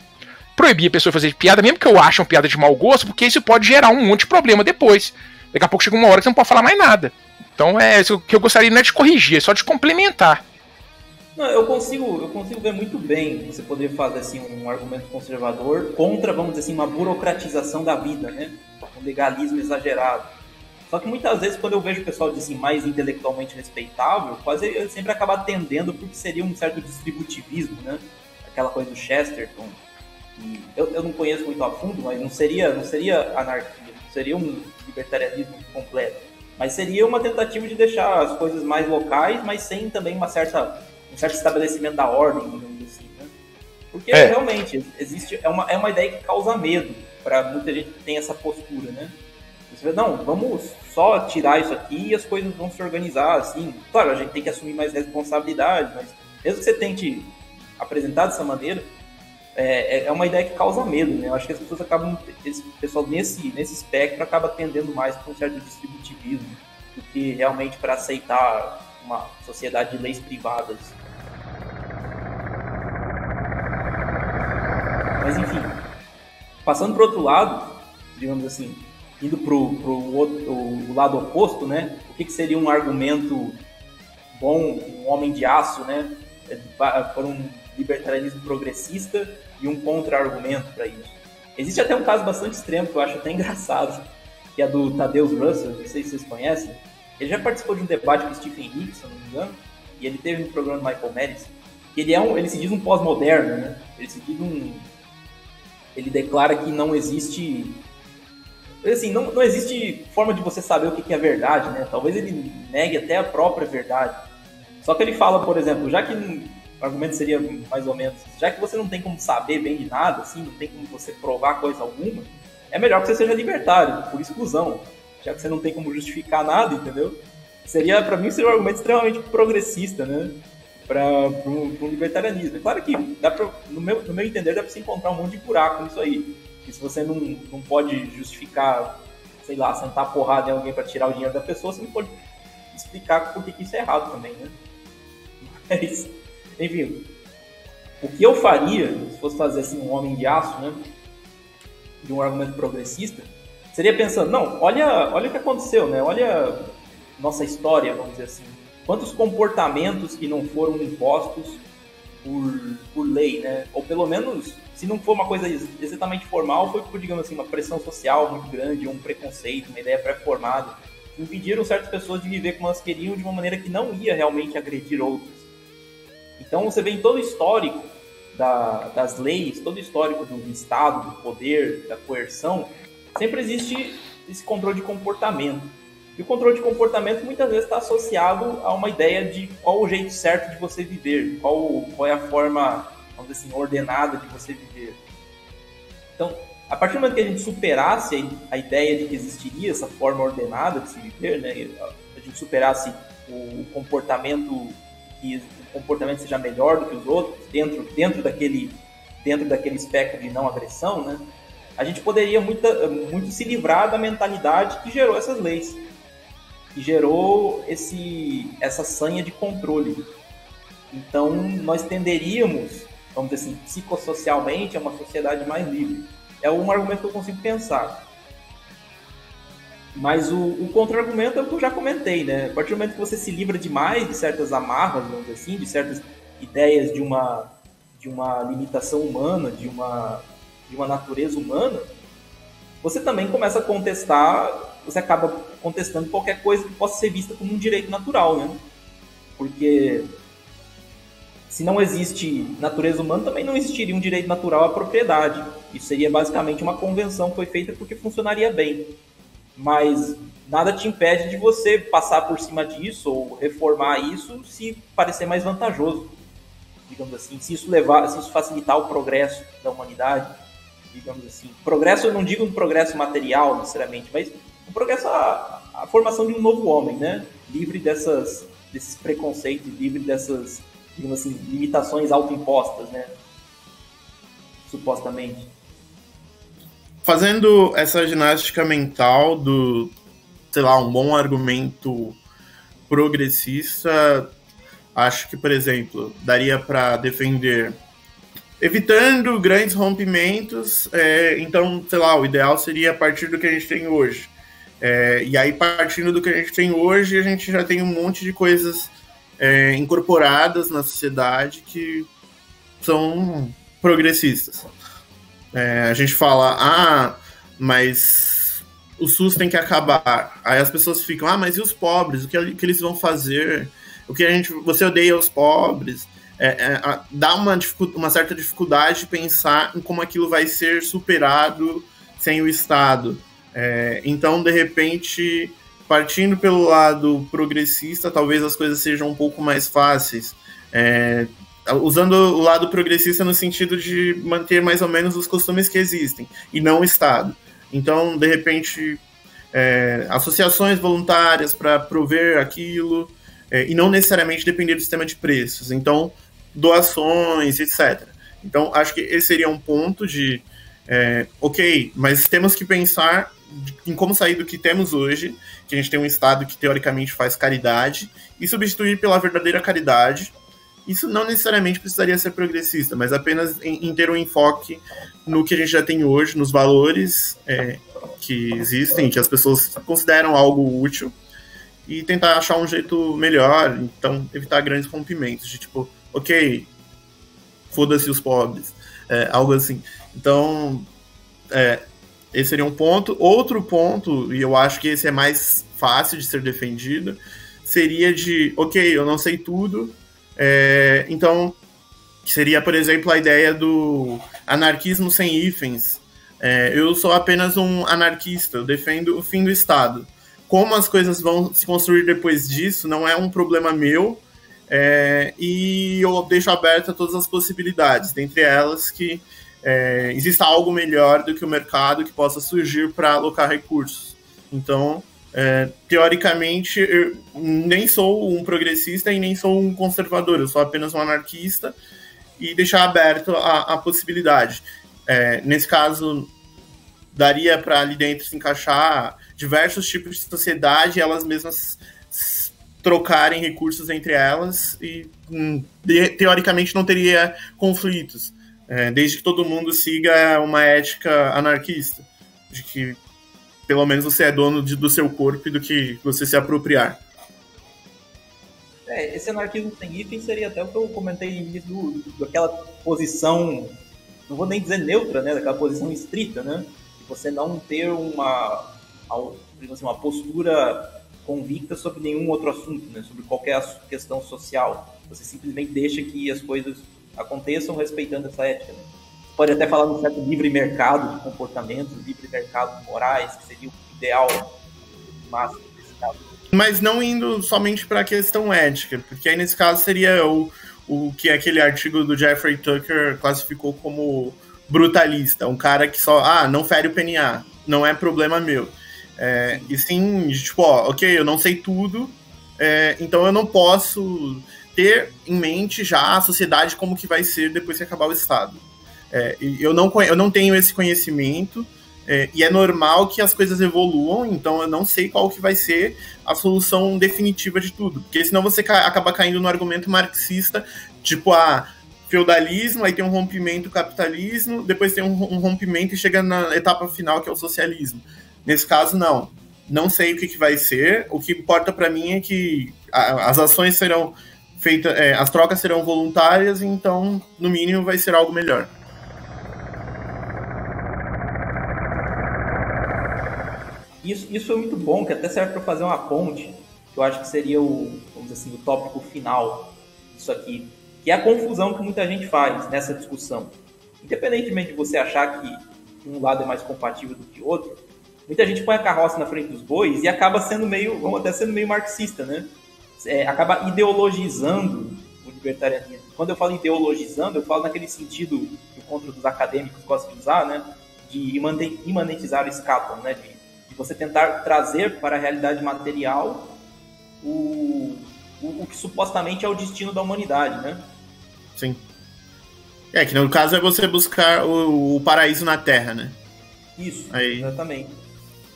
proibir a pessoa de fazer piada, mesmo que eu ache uma piada de mau gosto, porque isso pode gerar um monte de problema depois. Daqui a pouco chega uma hora que você não pode falar mais nada. Então é isso que eu gostaria, não é de corrigir, é só de complementar. Não, eu consigo ver muito bem você poder fazer assim, um argumento conservador contra, vamos dizer assim, uma burocratização da vida, né? Um legalismo exagerado. Só que muitas vezes, quando eu vejo o pessoal assim, mais intelectualmente respeitável, quase ele sempre acaba atendendo porque seria um certo distributivismo, né? Aquela coisa do Chesterton. E eu não conheço muito a fundo, mas não seria anarquia, não seria um libertarianismo completo. Mas seria uma tentativa de deixar as coisas mais locais, mas sem também um certo estabelecimento da ordem, digamos assim, né? Porque realmente existe, é uma ideia que causa medo para muita gente que tem essa postura, né? Você vê, não, vamos só tirar isso aqui e as coisas vão se organizar, assim. Claro, a gente tem que assumir mais responsabilidade, mas mesmo que você tente apresentar dessa maneira, é uma ideia que causa medo, né? Eu acho que as pessoas esse pessoal nesse espectro acaba tendendo mais para um certo distributivismo do que realmente para aceitar uma sociedade de leis privadas. Mas enfim, passando para o outro lado, digamos assim, indo para o lado oposto, né? O que seria um argumento bom, um homem de aço, né? Para um libertarianismo progressista e um contra-argumento para isso. Existe até um caso bastante extremo que eu acho até engraçado, que é do Tadeusz Russell, não sei se vocês conhecem. Ele já participou de um debate com o Stephen Hicks, se não me engano, e ele teve no programa do Michael Madison, que ele se diz um pós-moderno, né? Ele declara que não existe... Assim, não existe forma de você saber o que é verdade, né? Talvez ele negue até a própria verdade. Só que ele fala, por exemplo, já que o argumento seria mais ou menos, já que você não tem como saber bem de nada, assim, não tem como você provar coisa alguma, é melhor que você seja libertário, por exclusão, já que você não tem como justificar nada, entendeu? Pra mim, seria um argumento extremamente progressista, né? Para um libertarianismo. É claro que, no meu entender, dá para se encontrar um monte de buraco nisso aí. E se você não pode justificar, sei lá, sentar porrada em alguém para tirar o dinheiro da pessoa, você não pode explicar por que isso é errado também, né? Mas, enfim, o que eu faria, se fosse fazer assim um homem de aço, né, de um argumento progressista, seria pensando, não, olha o que aconteceu, né? Olha nossa história, vamos dizer assim. Quantos comportamentos que não foram impostos por lei, né? Ou pelo menos, se não for uma coisa exatamente formal, foi por, digamos assim, uma pressão social muito grande, um preconceito, uma ideia pré-formada, que impediram certas pessoas de viver como elas queriam de uma maneira que não ia realmente agredir outras. Então você vê em todo o histórico das leis, todo o histórico do Estado, do poder, da coerção, sempre existe esse controle de comportamento. E o controle de comportamento muitas vezes está associado a uma ideia de qual o jeito certo de você viver, qual é a forma, vamos dizer assim, ordenada de você viver. Então, a partir do momento que a gente superasse a ideia de que existiria essa forma ordenada de se viver, né, a gente superasse o comportamento, que o comportamento seja melhor do que os outros, dentro daquele espectro de não agressão, né, a gente poderia muito se livrar da mentalidade que gerou essas leis, que gerou essa sanha de controle. Então, nós tenderíamos, vamos dizer assim, psicossocialmente, a uma sociedade mais livre. É um argumento que eu consigo pensar. Mas o contra-argumento é o que eu já comentei, né? A partir do momento que você se livra demais de certas amarras, vamos dizer assim, de certas ideias de uma limitação humana, de uma natureza humana, você também começa a contestar, você acaba contestando qualquer coisa que possa ser vista como um direito natural, né? Porque se não existe natureza humana, também não existiria um direito natural à propriedade. Isso seria basicamente uma convenção que foi feita porque funcionaria bem. Mas nada te impede de você passar por cima disso ou reformar isso se parecer mais vantajoso, digamos assim. Se isso facilitar o progresso da humanidade, digamos assim. Progresso, eu não digo um progresso material, necessariamente, mas um progresso a formação de um novo homem, né? Livre desses preconceitos, livre dessas, digamos assim, limitações autoimpostas, né? Supostamente. Fazendo essa ginástica mental do, sei lá, um bom argumento progressista, acho que, por exemplo, daria para defender evitando grandes rompimentos, então, sei lá, o ideal seria a partir do que a gente tem hoje. E aí, partindo do que a gente tem hoje, a gente já tem um monte de coisas incorporadas na sociedade que são progressistas. A gente fala, mas o SUS tem que acabar. Aí as pessoas ficam, mas e os pobres? O que eles vão fazer? Você odeia os pobres? Dá uma certa dificuldade de pensar em como aquilo vai ser superado sem o Estado. Então, de repente, partindo pelo lado progressista, talvez as coisas sejam um pouco mais fáceis. Usando o lado progressista no sentido de manter mais ou menos os costumes que existem, e não o Estado. Então, de repente, associações voluntárias para prover aquilo, e não necessariamente depender do sistema de preços. Então, doações, etc. Então, acho que esse seria um ponto de, ok, mas temos que pensar em como sair do que temos hoje, que a gente tem um Estado que teoricamente faz caridade, e substituir pela verdadeira caridade. Isso não necessariamente precisaria ser progressista, mas apenas em ter um enfoque no que a gente já tem hoje, nos valores que existem, que as pessoas consideram algo útil, e tentar achar um jeito melhor, então evitar grandes rompimentos, de tipo, ok, foda-se os pobres, algo assim. Então, esse seria um ponto. Outro ponto, e eu acho que esse é mais fácil de ser defendido, seria de, ok, eu não sei tudo, então seria, por exemplo, a ideia do anarquismo sem hífens. Eu sou apenas um anarquista, eu defendo o fim do Estado. Como as coisas vão se construir depois disso não é um problema meu, e eu deixo aberta todas as possibilidades, dentre elas que exista algo melhor do que o mercado que possa surgir para alocar recursos. Então, teoricamente, eu nem sou um progressista e nem sou um conservador, eu sou apenas um anarquista, e deixar aberto a possibilidade. Nesse caso, daria para ali dentro se encaixar diversos tipos de sociedade, elas mesmas trocarem recursos entre elas e, teoricamente, não teria conflitos, desde que todo mundo siga uma ética anarquista, de que, pelo menos, você é dono do seu corpo e do que você se apropriar. Esse anarquismo sem hífen seria até o que eu comentei no início daquela posição, não vou nem dizer neutra, né, daquela posição estrita, né, de você não ter uma postura convicta sobre nenhum outro assunto, né, sobre qualquer questão social. Você simplesmente deixa que as coisas aconteçam respeitando essa ética. Né? Você pode até falar de um certo livre mercado de comportamentos, livre mercado de morais, que seria o ideal máximo desse caso. Mas não indo somente para a questão ética, porque aí nesse caso seria o que aquele artigo do Jeffrey Tucker classificou como brutalista, um cara que só, não fere o PNA, não é problema meu. E sim, tipo, ok, eu não sei tudo, então eu não posso ter em mente já a sociedade como que vai ser depois que acabar o Estado. Eu não tenho esse conhecimento, e é normal que as coisas evoluam, então eu não sei qual que vai ser a solução definitiva de tudo, porque senão você acaba caindo no argumento marxista, tipo, feudalismo, aí tem um rompimento, capitalismo, depois tem um rompimento e chega na etapa final, que é o socialismo. Nesse caso, não sei o que vai ser, o que importa para mim é que as ações serão feitas, as trocas serão voluntárias, então, no mínimo, vai ser algo melhor. Isso é muito bom, que até serve para fazer uma ponte, que eu acho que seria vamos dizer assim, o tópico final disso aqui, que é a confusão que muita gente faz nessa discussão. Independentemente de você achar que um lado é mais compatível do que o outro, muita gente põe a carroça na frente dos bois e acaba sendo vamos até sendo meio marxista, né? Acaba ideologizando o libertarianismo. Quando eu falo ideologizando, eu falo naquele sentido que o contra dos acadêmicos gosta de usar, né? De imanentizar o escapam, né? De você tentar trazer para a realidade material o que supostamente é o destino da humanidade, né? Sim. Que no caso é você buscar o paraíso na Terra, né? Isso, exatamente.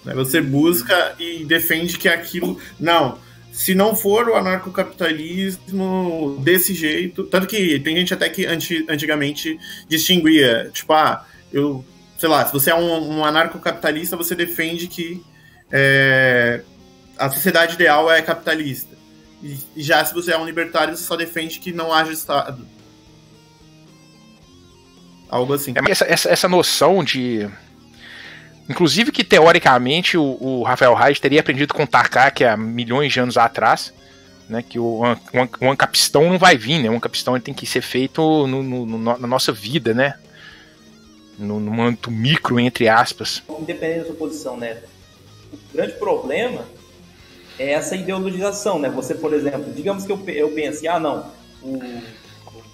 Você busca e defende que aquilo... Não, se não for o anarcocapitalismo desse jeito... Tanto que tem gente até que antigamente distinguia, tipo, sei lá, se você é um anarcocapitalista, você defende que a sociedade ideal é capitalista. E já se você é um libertário, você só defende que não haja Estado. Algo assim. Essa noção de... Inclusive que, teoricamente, o Rafael Reis teria aprendido com o Tarkak há milhões de anos atrás, né, que o ancapistão não vai vir, né? O ancapistão tem que ser feito na nossa vida, né? No âmbito micro, entre aspas. Independente da sua posição, né? O grande problema é essa ideologização, né? Você, por exemplo, digamos que eu pense, o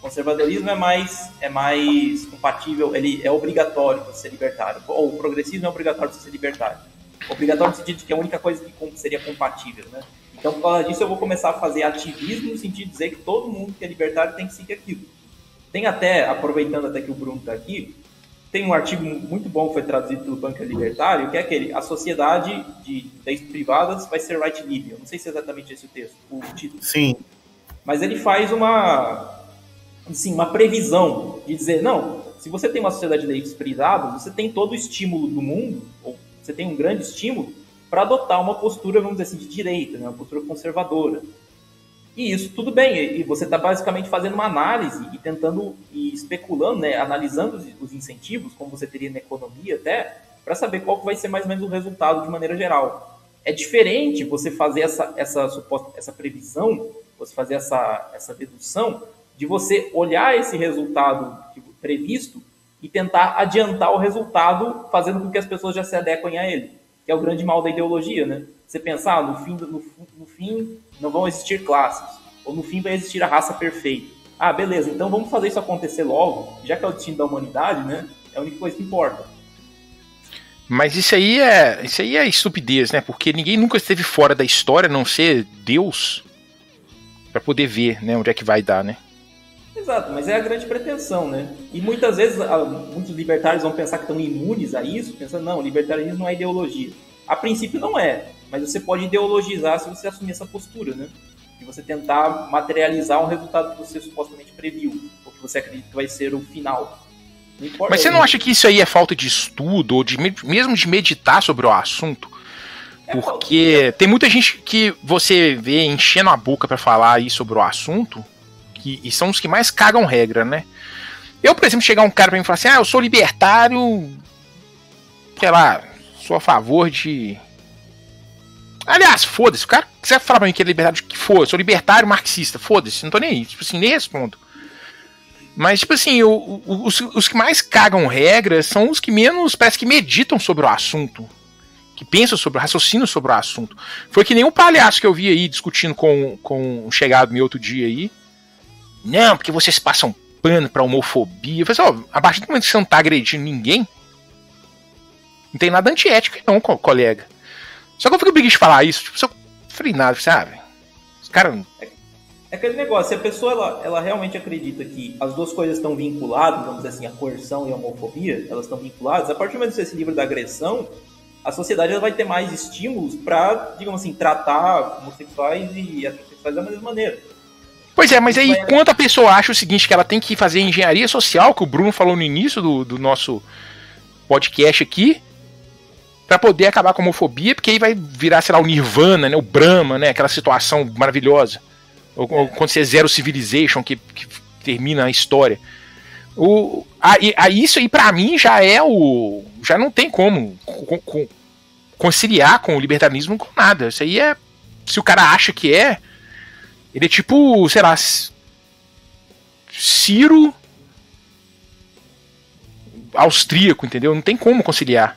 conservadorismo é mais compatível, ele é obrigatório para ser libertário, ou o progressismo é obrigatório para ser libertário. Obrigatório no sentido de que é a única coisa que seria compatível, né? Então, por causa disso, eu vou começar a fazer ativismo no sentido de dizer que todo mundo que é libertário tem que seguir aquilo. Tem até, aproveitando até que o Bruno está aqui, tem um artigo muito bom que foi traduzido pelo Bunker Libertário, que é aquele: a sociedade de leis privadas vai ser right living. Eu não sei se é exatamente esse o texto, o título. Sim. Mas ele faz uma previsão de dizer, não, se você tem uma sociedade de leis privadas, você tem todo o estímulo do mundo, ou você tem um grande estímulo para adotar uma postura, vamos dizer assim, de direita, né, uma postura conservadora. E isso tudo bem, e você está basicamente fazendo uma análise e tentando, e especulando, né, analisando os incentivos, como você teria na economia até, para saber qual vai ser mais ou menos o resultado de maneira geral. É diferente você fazer essa previsão, você fazer essa dedução, de você olhar esse resultado previsto e tentar adiantar o resultado, fazendo com que as pessoas já se adequem a ele, que é o grande mal da ideologia, né? Você pensar, no fim não vão existir classes, ou no fim vai existir a raça perfeita. Ah, beleza, então vamos fazer isso acontecer logo, já que é o destino da humanidade, né? É a única coisa que importa. Mas isso aí é estupidez, né? Porque ninguém nunca esteve fora da história, a não ser Deus, para poder ver, né, onde é que vai dar, né? Exato, mas é a grande pretensão, né? E muitas vezes, muitos libertários vão pensar que estão imunes a isso, pensando, não, libertarianismo não é ideologia. A princípio não é, mas você pode ideologizar se você assumir essa postura, né? De você tentar materializar um resultado que você supostamente previu, ou que você acredita que vai ser o final. Mas você não acha que isso aí é falta de estudo, ou mesmo de meditar sobre o assunto? Porque tem muita gente que você vê enchendo a boca pra falar aí sobre o assunto, e são os que mais cagam regra, né? Eu, por exemplo, chegar um cara pra mim e falar assim, eu sou libertário, sei lá, sou a favor de... Aliás, foda-se, o cara quiser falar pra mim que é libertário, que for, eu sou libertário marxista, foda-se, não tô nem aí, tipo assim, nem respondo. Mas, tipo assim, os que mais cagam regras são os que menos, parece que meditam sobre o assunto. Que pensam sobre, raciocinam sobre o assunto. Foi que nem um palhaço que eu vi aí discutindo com um chegado meu outro dia aí. Não, porque vocês passam pano pra homofobia. Eu falei assim, a partir do momento que você não tá agredindo ninguém, não tem nada antiético não, colega. Só que eu fico preguiça de falar isso. Tipo, eu falei nada, sabe? Os caras... É aquele negócio, se a pessoa ela realmente acredita que as duas coisas estão vinculadas, vamos dizer assim, a coerção e a homofobia, elas estão vinculadas, a partir do momento que você se livra da agressão, a sociedade ela vai ter mais estímulos para, digamos assim, tratar homossexuais e heterossexuais da mesma maneira. Pois é, mas aí quando a pessoa acha o seguinte, que ela tem que fazer engenharia social, que o Bruno falou no início do nosso podcast aqui, para poder acabar com a homofobia, porque aí vai virar, sei lá, o Nirvana, né, o Brahma, né, aquela situação maravilhosa. Ou quando você é Zero Civilization, que termina a história. Isso aí pra mim já é o... Já não tem como conciliar com o libertarianismo com nada. Isso aí é... Se o cara acha que é... Ele é tipo, sei lá... Ciro... austríaco, entendeu? Não tem como conciliar.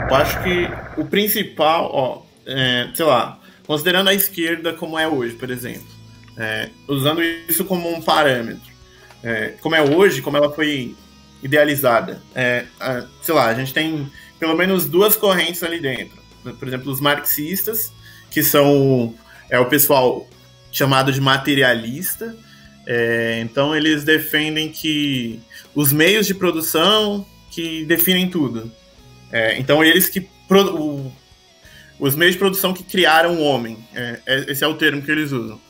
Eu acho que o principal, sei lá, considerando a esquerda como é hoje, por exemplo, usando isso como um parâmetro, como é hoje, como ela foi idealizada, sei lá, a gente tem pelo menos duas correntes ali dentro. Por exemplo, os marxistas, que são o pessoal chamado de materialista. Então eles defendem que os meios de produção que definem tudo. Então eles que os meios de produção que criaram o homem, esse é o termo que eles usam.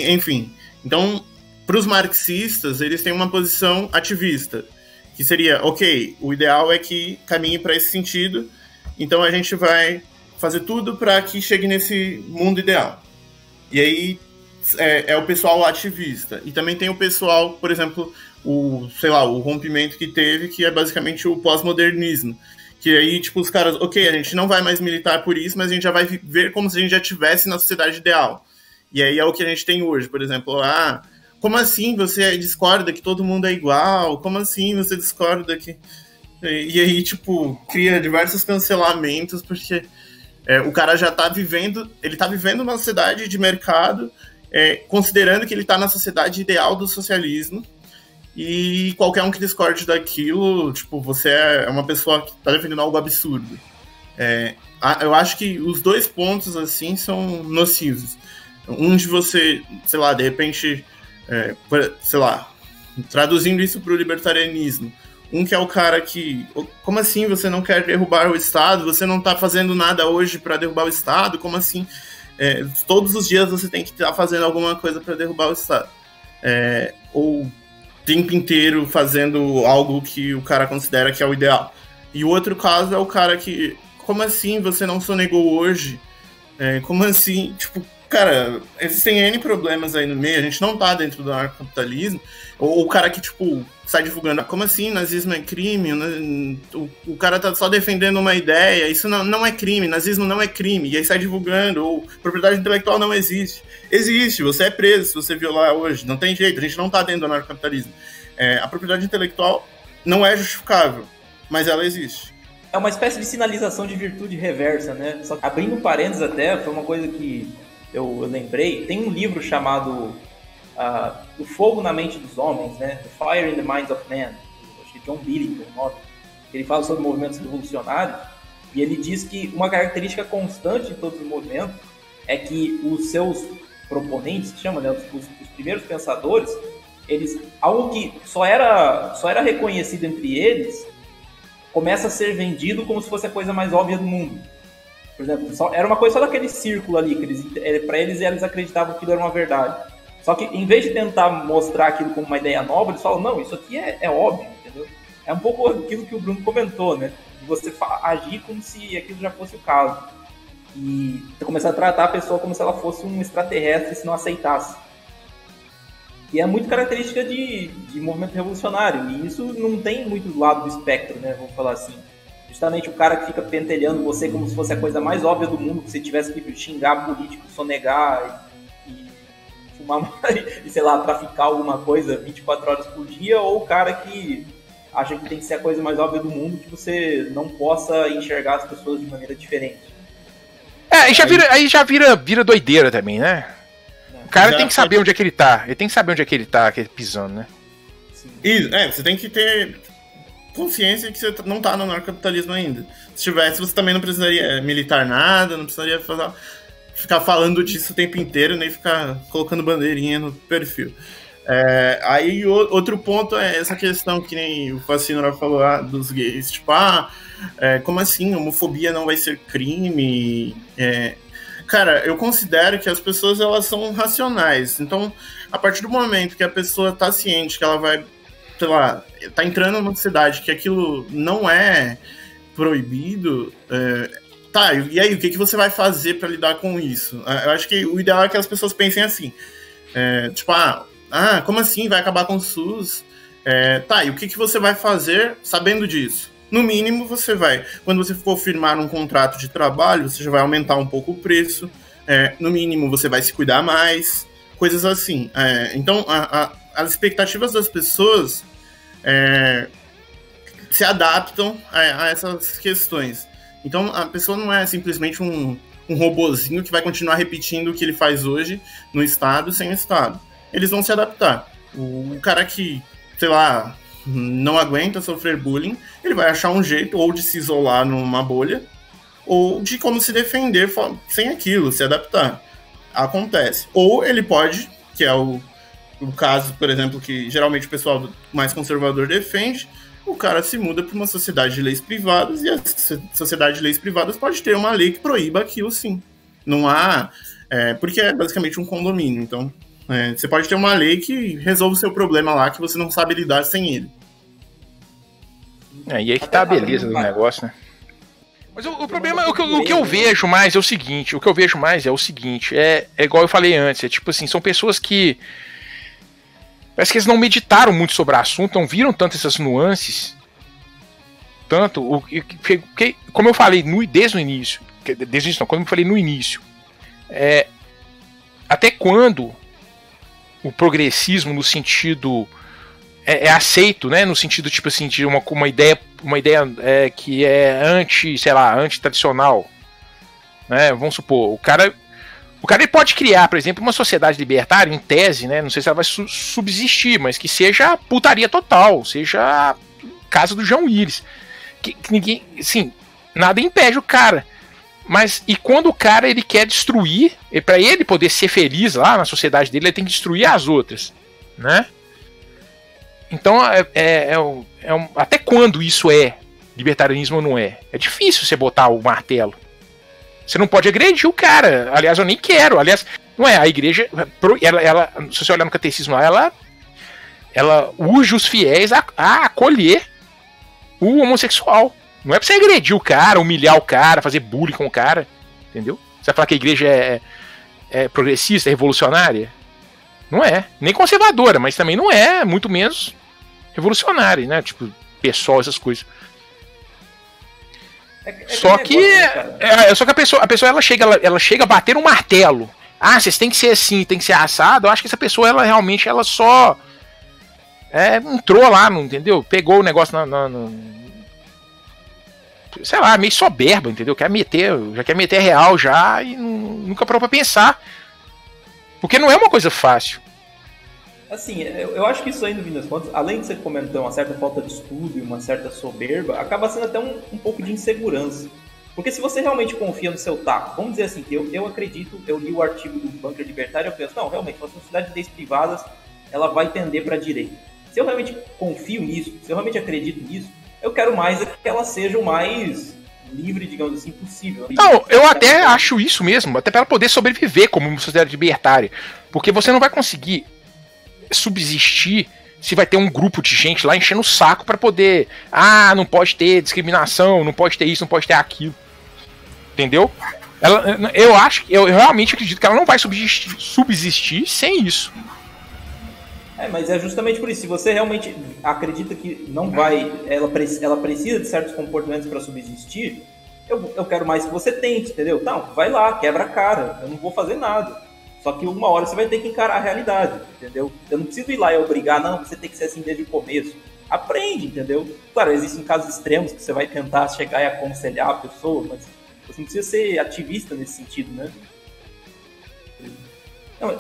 Enfim, então para os marxistas eles têm uma posição ativista, que seria, ok, o ideal é que caminhe para esse sentido, então a gente vai fazer tudo para que chegue nesse mundo ideal. E aí é o pessoal ativista. E também tem o pessoal, por exemplo, o rompimento que teve, que é basicamente o pós-modernismo. Que aí, tipo, os caras, ok, a gente não vai mais militar por isso, mas a gente já vai ver como se a gente já estivesse na sociedade ideal. E aí é o que a gente tem hoje, por exemplo, como assim você discorda que todo mundo é igual? Como assim você discorda que... E aí, tipo, cria diversos cancelamentos, porque o cara já tá vivendo, ele tá vivendo numa sociedade de mercado, considerando que ele tá na sociedade ideal do socialismo, e qualquer um que discorde daquilo, tipo, você é uma pessoa que tá defendendo algo absurdo. Eu acho que os dois pontos, assim, são nocivos. Um de você, sei lá, de repente, sei lá, traduzindo isso pro libertarianismo, um que é o cara que, como assim você não quer derrubar o Estado? Você não tá fazendo nada hoje para derrubar o Estado? Como assim? Todos os dias você tem que estar fazendo alguma coisa para derrubar o Estado. Ou o tempo inteiro fazendo algo que o cara considera que é o ideal. E o outro caso é o cara que, como assim você não sonegou hoje? Como assim? Tipo, Cara, existem N problemas aí no meio, a gente não tá dentro do anarcocapitalismo, ou o cara que, tipo, sai divulgando, como assim, nazismo é crime, o cara tá só defendendo uma ideia, isso não é crime, nazismo não é crime, e aí sai divulgando, ou propriedade intelectual não existe. Existe, você é preso se você violar hoje, não tem jeito, a gente não tá dentro do anarcocapitalismo. A propriedade intelectual não é justificável, mas ela existe. É uma espécie de sinalização de virtude reversa, né? Só que, abrindo um parênteses até, foi uma coisa que eu lembrei, tem um livro chamado O Fogo na Mente dos Homens, né? The Fire in the Minds of Men, acho que John Billington, ele fala sobre movimentos revolucionários, e ele diz que uma característica constante de todos os movimentos é que os seus proponentes, que chama, né, os primeiros pensadores, eles, algo que só era reconhecido entre eles, começa a ser vendido como se fosse a coisa mais óbvia do mundo. Por exemplo, era uma coisa só daquele círculo ali, que para eles acreditavam que aquilo era uma verdade. Só que, em vez de tentar mostrar aquilo como uma ideia nova, eles falam, não, isso aqui é óbvio, entendeu? É um pouco aquilo que o Bruno comentou, né? De você agir como se aquilo já fosse o caso. E começar a tratar a pessoa como se ela fosse um extraterrestre se não aceitasse. E é muito característica de movimento revolucionário. E isso não tem muito do lado do espectro, né? Vamos falar assim. Justamente o cara que fica pentelhando você como se fosse a coisa mais óbvia do mundo, que você tivesse que xingar político, sonegar e fumar e, sei lá, traficar alguma coisa 24 horas por dia, ou o cara que acha que tem que ser a coisa mais óbvia do mundo, que você não possa enxergar as pessoas de maneira diferente. Aí já vira doideira também, né? O cara tem que saber onde é que ele tá. Ele tem que saber onde é que ele tá pisando, né? Sim. Você tem que ter consciência que você não tá no anarcocapitalismo ainda. Se tivesse, você também não precisaria militar nada, não precisaria ficar falando disso o tempo inteiro, nem ficar colocando bandeirinha no perfil. Aí outro ponto é essa questão que nem o Facinora falou dos gays, tipo, como assim, homofobia não vai ser crime? Cara, eu considero que as pessoas, elas são racionais, então a partir do momento que a pessoa tá ciente que ela vai, sei lá, tá entrando numa cidade que aquilo não é proibido, e aí, o que você vai fazer pra lidar com isso? Eu acho que o ideal é que as pessoas pensem assim, tipo, como assim, vai acabar com o SUS? E o que você vai fazer sabendo disso? No mínimo, você vai, quando você for firmar um contrato de trabalho, você já vai aumentar um pouco o preço, no mínimo, você vai se cuidar mais, coisas assim. Então, as expectativas das pessoas se adaptam a essas questões. Então, a pessoa não é simplesmente um robozinho que vai continuar repetindo o que ele faz hoje no Estado sem o Estado. Eles vão se adaptar. O cara que, sei lá, não aguenta sofrer bullying, ele vai achar um jeito ou de se isolar numa bolha ou de como se defender sem aquilo, se adaptar. Acontece. Ou ele pode, que é o caso, por exemplo, que geralmente o pessoal mais conservador defende, o cara se muda para uma sociedade de leis privadas e a sociedade de leis privadas pode ter uma lei que proíba aquilo, sim. Não há... porque é basicamente um condomínio, então... você pode ter uma lei que resolve o seu problema lá, que você não sabe lidar sem ele. E aí que tá a beleza do negócio, né? Mas o problema, o que eu vejo mais é o seguinte, é igual eu falei antes, tipo assim, são pessoas que parece que eles não meditaram muito sobre o assunto, não viram tanto essas nuances, como eu falei desde o início, quando eu falei no início, até quando o progressismo no sentido é aceito, né, no sentido tipo assim de uma ideia que é anti-tradicional, né? Vamos supor, o cara ele pode criar, por exemplo, uma sociedade libertária em tese, né? Não sei se ela vai subsistir, mas que seja putaria total, seja a casa do João Willis, que ninguém, sim, nada impede o cara. Mas e quando o cara ele quer destruir, para ele poder ser feliz lá na sociedade dele, ele tem que destruir as outras, né? Então até quando isso é libertarianismo ou não é? É difícil você botar o martelo. Você não pode agredir o cara. Aliás, eu nem quero. Aliás, não é a igreja. Ela, se você olhar no catecismo lá, ela urge os fiéis a acolher o homossexual. Não é pra você agredir o cara, humilhar o cara, fazer bullying com o cara. Entendeu? Você vai falar que a igreja progressista, revolucionária? Não é. Nem conservadora, mas também não é, muito menos revolucionária, né? Tipo, pessoal, essas coisas. Só que a pessoa ela chega a bater um martelo. Ah, vocês têm que ser assim, tem que ser assado. Eu acho que essa pessoa, ela realmente, ela só entrou lá, não entendeu? Pegou o negócio sei lá, meio soberba, entendeu? Já quer meter real já e nunca parou pra pensar. Porque não é uma coisa fácil. Assim, eu acho que isso aí, no fim das contas, além de você comentar uma certa falta de estudo e uma certa soberba, acaba sendo até um pouco de insegurança. Porque se você realmente confia no seu taco, vamos dizer assim, que eu acredito, eu li o artigo do Bunker Libertário e eu penso, não, realmente, uma sociedade de leis privadas, ela vai tender para a direita. Se eu realmente confio nisso, se eu realmente acredito nisso, eu quero mais que ela seja o mais livre, digamos assim, possível. Não, eu até acho isso mesmo, até para ela poder sobreviver como uma sociedade libertária. Porque você não vai conseguir subsistir se vai ter um grupo de gente lá enchendo o saco para poder, não pode ter discriminação, não pode ter isso, não pode ter aquilo, entendeu? Eu realmente acredito que ela não vai subsistir sem isso. Mas é justamente por isso, se você realmente acredita que não vai, ela precisa de certos comportamentos para subsistir, eu quero mais que você tente, entendeu? Não, vai lá, quebra a cara, eu não vou fazer nada. Só que uma hora você vai ter que encarar a realidade, entendeu? Eu não preciso ir lá e obrigar, não, você tem que ser assim desde o começo. Aprende, entendeu? Claro, existem casos extremos que você vai tentar chegar e aconselhar a pessoa, mas você não precisa ser ativista nesse sentido, né?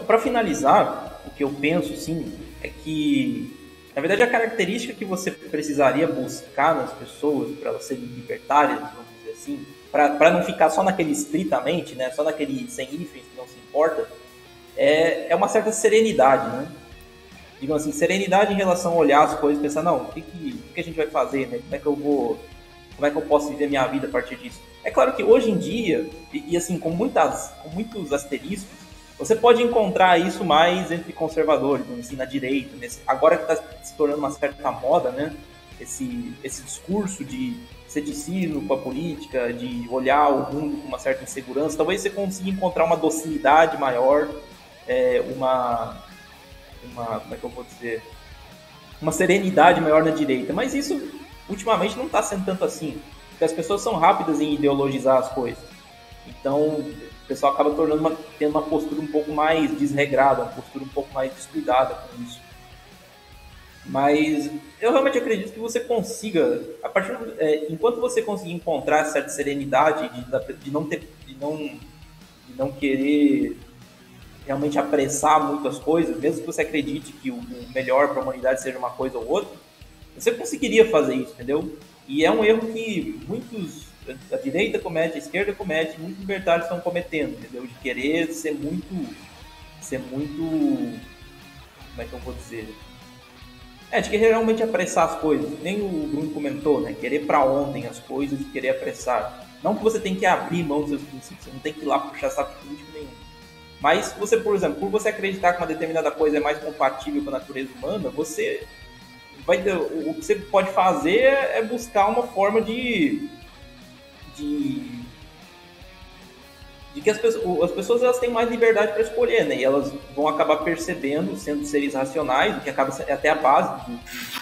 Para finalizar, o que eu penso, sim, é que, na verdade, a característica que você precisaria buscar nas pessoas para elas serem libertárias, vamos dizer assim, para não ficar só naquele estritamente, né, só naquele sem hífens que não se importa, é uma certa serenidade, né? Digamos assim, serenidade em relação a olhar as coisas e pensar, não, o que a gente vai fazer, né? Como é que eu posso viver minha vida a partir disso? É claro que hoje em dia, e assim, com muitos asteriscos, você pode encontrar isso mais entre conservadores, assim, na direita, agora que está se tornando uma certa moda, né? Esse discurso de ceticismo com a política, de olhar o mundo com uma certa insegurança, talvez você consiga encontrar uma docilidade maior, como é que eu vou dizer, uma serenidade maior na direita, mas isso ultimamente não está sendo tanto assim, porque as pessoas são rápidas em ideologizar as coisas, então o pessoal acaba tendo uma postura um pouco mais desregrada, uma postura um pouco mais descuidada com isso. Mas eu realmente acredito que você consiga, enquanto você conseguir encontrar certa serenidade de não querer realmente apressar muitas coisas, mesmo que você acredite que o melhor para a humanidade seja uma coisa ou outra, você conseguiria fazer isso, entendeu? E é um erro que a direita comete, a esquerda comete, muitos libertários estão cometendo, entendeu? De querer ser muito, como é que eu vou dizer? De querer realmente apressar as coisas, nem o Bruno comentou, né? Querer para ontem as coisas e querer apressar. Não que você tem que abrir mão dos seus princípios, você não tem que ir lá puxar saco político nenhum. Mas você, por exemplo, por você acreditar que uma determinada coisa é mais compatível com a natureza humana, o que você pode fazer é buscar uma forma de que as pessoas elas têm mais liberdade para escolher, né? E elas vão acabar percebendo, sendo seres racionais, o que acaba até a base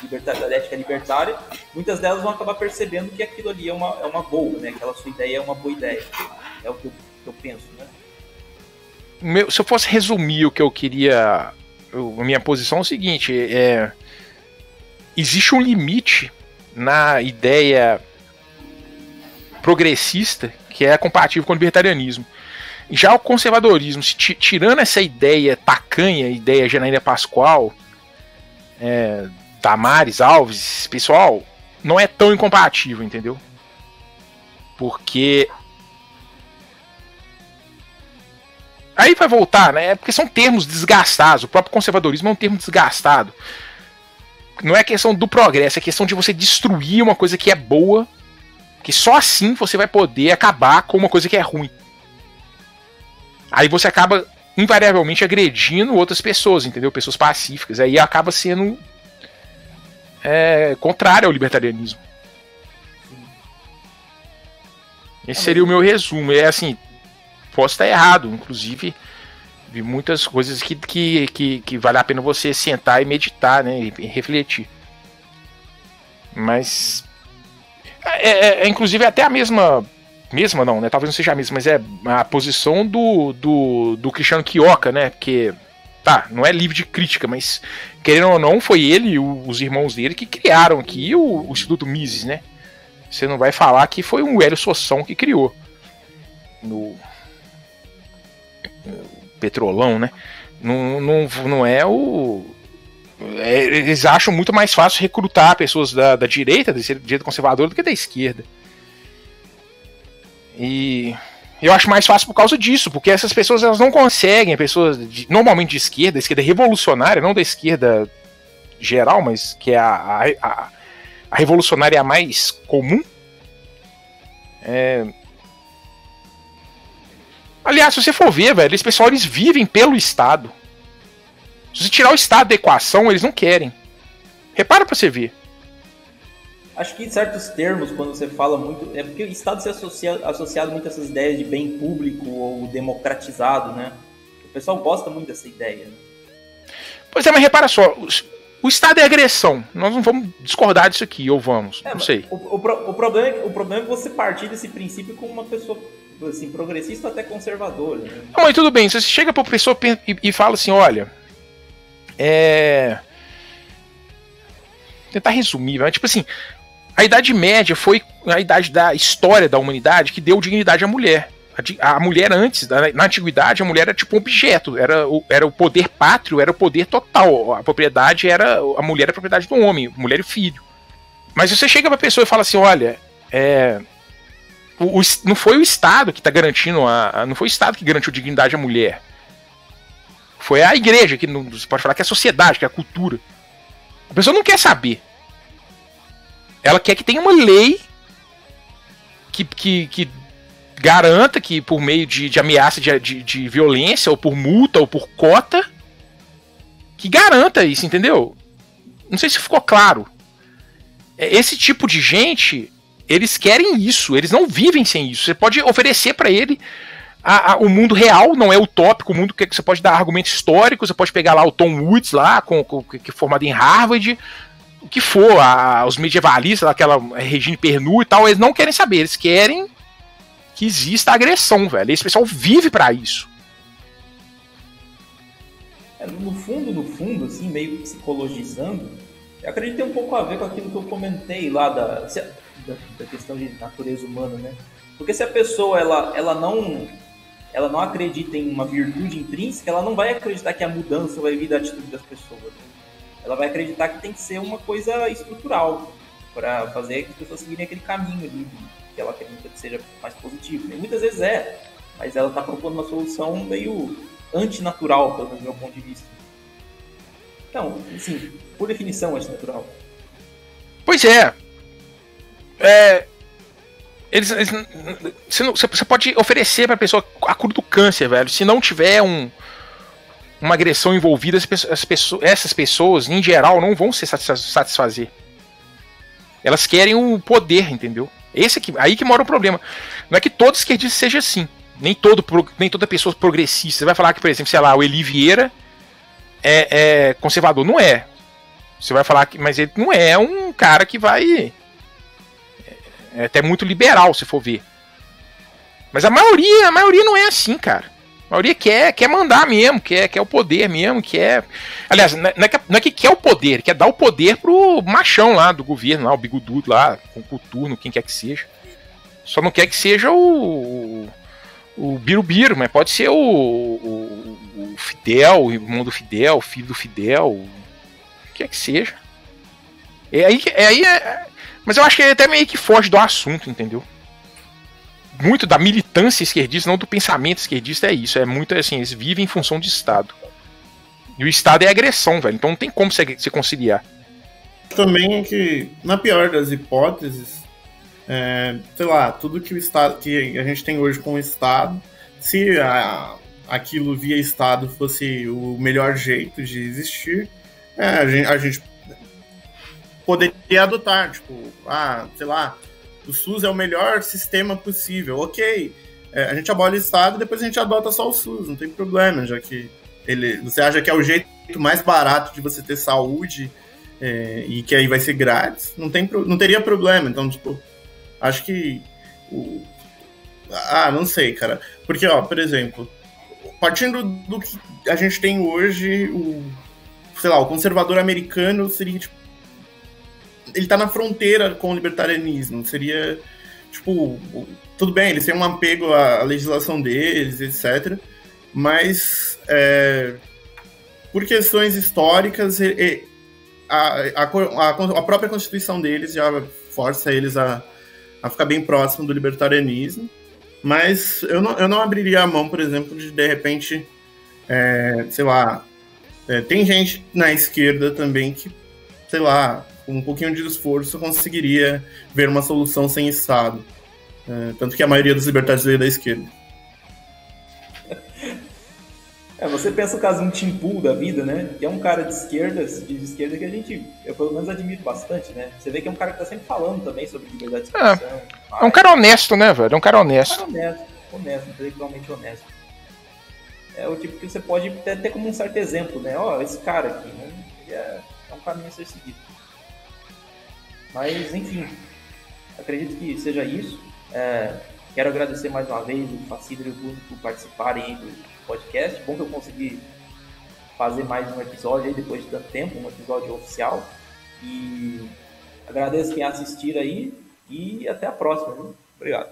da ética libertária, muitas delas vão acabar percebendo que aquilo ali é uma boa, né? Aquela sua ideia é uma boa ideia. É o que eu penso, né? Se eu fosse resumir o que eu queria, a minha posição é o seguinte, existe um limite na ideia progressista que é compatível com o libertarianismo. Já o conservadorismo, tirando essa ideia tacanha, ideia Janaína Pascoal, Damares Alves, pessoal, não é tão incompatível, entendeu? Porque aí vai voltar, né? Porque são termos desgastados. O próprio conservadorismo é um termo desgastado. Não é questão do progresso, é questão de você destruir uma coisa que é boa, que só assim você vai poder acabar com uma coisa que é ruim. Aí você acaba invariavelmente agredindo outras pessoas, entendeu? Pessoas pacíficas. Aí acaba sendo contrário ao libertarianismo. Esse seria o meu resumo. Assim, posso estar errado, inclusive Vi muitas coisas que vale a pena você sentar e meditar, né? E refletir. Mas... inclusive até a mesma não, né? Talvez não seja a mesma, mas é a posição do Cristiano Quioca, né? Porque, tá, não é livre de crítica, mas querendo ou não, foi ele e os irmãos dele que criaram aqui o Instituto Mises, né? Você não vai falar que foi um Hélio Sossão que criou no Petrolão, né? Não é o... eles acham muito mais fácil recrutar pessoas da direita conservadora, do que da esquerda. E eu acho mais fácil por causa disso, porque essas pessoas elas não conseguem, pessoas normalmente de esquerda revolucionária, não da esquerda geral, mas que é a revolucionária mais comum. Aliás, se você for ver, velho, esse pessoal eles vivem pelo Estado. Se você tirar o Estado da equação, eles não querem. Repara pra você ver. Acho que em certos termos, quando você fala muito... É porque o Estado se associado muito a essas ideias de bem público ou democratizado, né? O pessoal gosta muito dessa ideia. Né? Pois é, mas repara só. O Estado é agressão. Nós não vamos discordar disso aqui, ou vamos? Não sei. O problema é você partir desse princípio como uma pessoa... assim, progressista ou até conservadora. Né? Não, mas tudo bem. Se você chega pra pessoa e fala assim, olha... Tentar resumir, mas, tipo assim, a Idade Média foi a idade da história da humanidade que deu dignidade à mulher. A mulher antes, na antiguidade, a mulher era tipo um objeto, era o poder pátrio, era o poder total. A propriedade era... A mulher era a propriedade do homem, mulher e filho. Mas se você chega pra pessoa e fala assim, olha, não foi o Estado que está garantindo não foi o Estado que garantiu dignidade à mulher. Foi a igreja, que não, você pode falar que é a sociedade, que é a cultura. A pessoa não quer saber. Ela quer que tenha uma lei que garanta que por meio de ameaça de violência, ou por multa, ou por cota, que garanta isso, entendeu? Não sei se ficou claro. Esse tipo de gente... Eles querem isso, eles não vivem sem isso. Você pode oferecer para ele o mundo real, não é utópico, o mundo que você pode dar argumento histórico, você pode pegar lá o Tom Woods, lá, que é formado em Harvard, o que for, os medievalistas, aquela Regine Pernu e tal, eles não querem saber, eles querem que exista agressão, velho. Esse pessoal vive para isso. No fundo, assim, meio psicologizando, eu acredito que tem um pouco a ver com aquilo que eu comentei lá da questão de natureza humana, né? Porque se a pessoa ela não acredita em uma virtude intrínseca, ela não vai acreditar que a mudança vai vir da atitude das pessoas. Né? Ela vai acreditar que tem que ser uma coisa estrutural para fazer as pessoas seguirem aquele caminho ali que ela acredita que seja mais positivo. Né? Muitas vezes mas ela está propondo uma solução meio antinatural, pelo meu ponto de vista. Então, assim, por definição, antinatural. Pois é. Você pode oferecer pra pessoa a cura do câncer, velho. Se não tiver uma agressão envolvida, essas pessoas, em geral, não vão se satisfazer. Elas querem o poder, entendeu? Aí que mora o problema. Não é que todo esquerdista seja assim. Nem toda pessoa progressista. Você vai falar que, por exemplo, sei lá, o Eli Vieira é conservador. Não é. Você vai falar que... Mas ele não é um cara que vai... É até muito liberal, se for ver. Mas a maioria não é assim, cara. A maioria quer mandar mesmo, quer o poder mesmo, quer... Aliás, não é que quer o poder, quer dar o poder pro machão lá do governo, lá, o bigodudo lá, com o coturno, quem quer que seja. Só não quer que seja o Birubiru, mas pode ser o Fidel, o irmão do Fidel, o filho do Fidel, o que quer que seja. Mas eu acho que ele até meio que foge do assunto, entendeu? Muito da militância esquerdista, não do pensamento esquerdista, é isso. É muito assim, eles vivem em função de Estado. E o Estado é agressão, velho. Então não tem como se conciliar. Também que, na pior das hipóteses, sei lá, tudo que o Estado, que a gente tem hoje com o Estado, se aquilo via Estado fosse o melhor jeito de existir, a gente poderia adotar, tipo, sei lá, o SUS é o melhor sistema possível, ok, a gente abole o Estado e depois a gente adota só o SUS, não tem problema, já que você acha que é o jeito mais barato de você ter saúde e que aí vai ser grátis, não teria problema. Então, tipo, acho que não sei, cara. Porque, ó, por exemplo, partindo do que a gente tem hoje, o conservador americano seria, tipo, ele tá na fronteira com o libertarianismo. Seria, tipo, tudo bem, eles têm um apego à legislação deles, etc. Mas, por questões históricas, a própria Constituição deles já força eles a ficar bem próximo do libertarianismo. Mas eu não abriria a mão, por exemplo, de repente, sei lá, tem gente na esquerda também que, sei lá, com um pouquinho de esforço conseguiria ver uma solução sem Estado. Tanto que a maioria dos libertários veio da esquerda. Você pensa o caso de um Tim Pool da vida, né? Que é um cara de esquerda que eu pelo menos admiro bastante, né? Você vê que é um cara que tá sempre falando também sobre liberdade de expressão. É um cara honesto, né, velho? É um cara honesto. Honesto, intelectualmente honesto. É o tipo que você pode ter como um certo exemplo, né? Ó, esse cara aqui, né? É um caminho a ser seguido. Mas, enfim, acredito que seja isso. Quero agradecer mais uma vez o Facílio e o Bruno por participarem aí do podcast. Bom que eu consegui fazer mais um episódio aí depois de tanto tempo, um episódio oficial. E agradeço quem assistir aí e até a próxima, viu? Obrigado.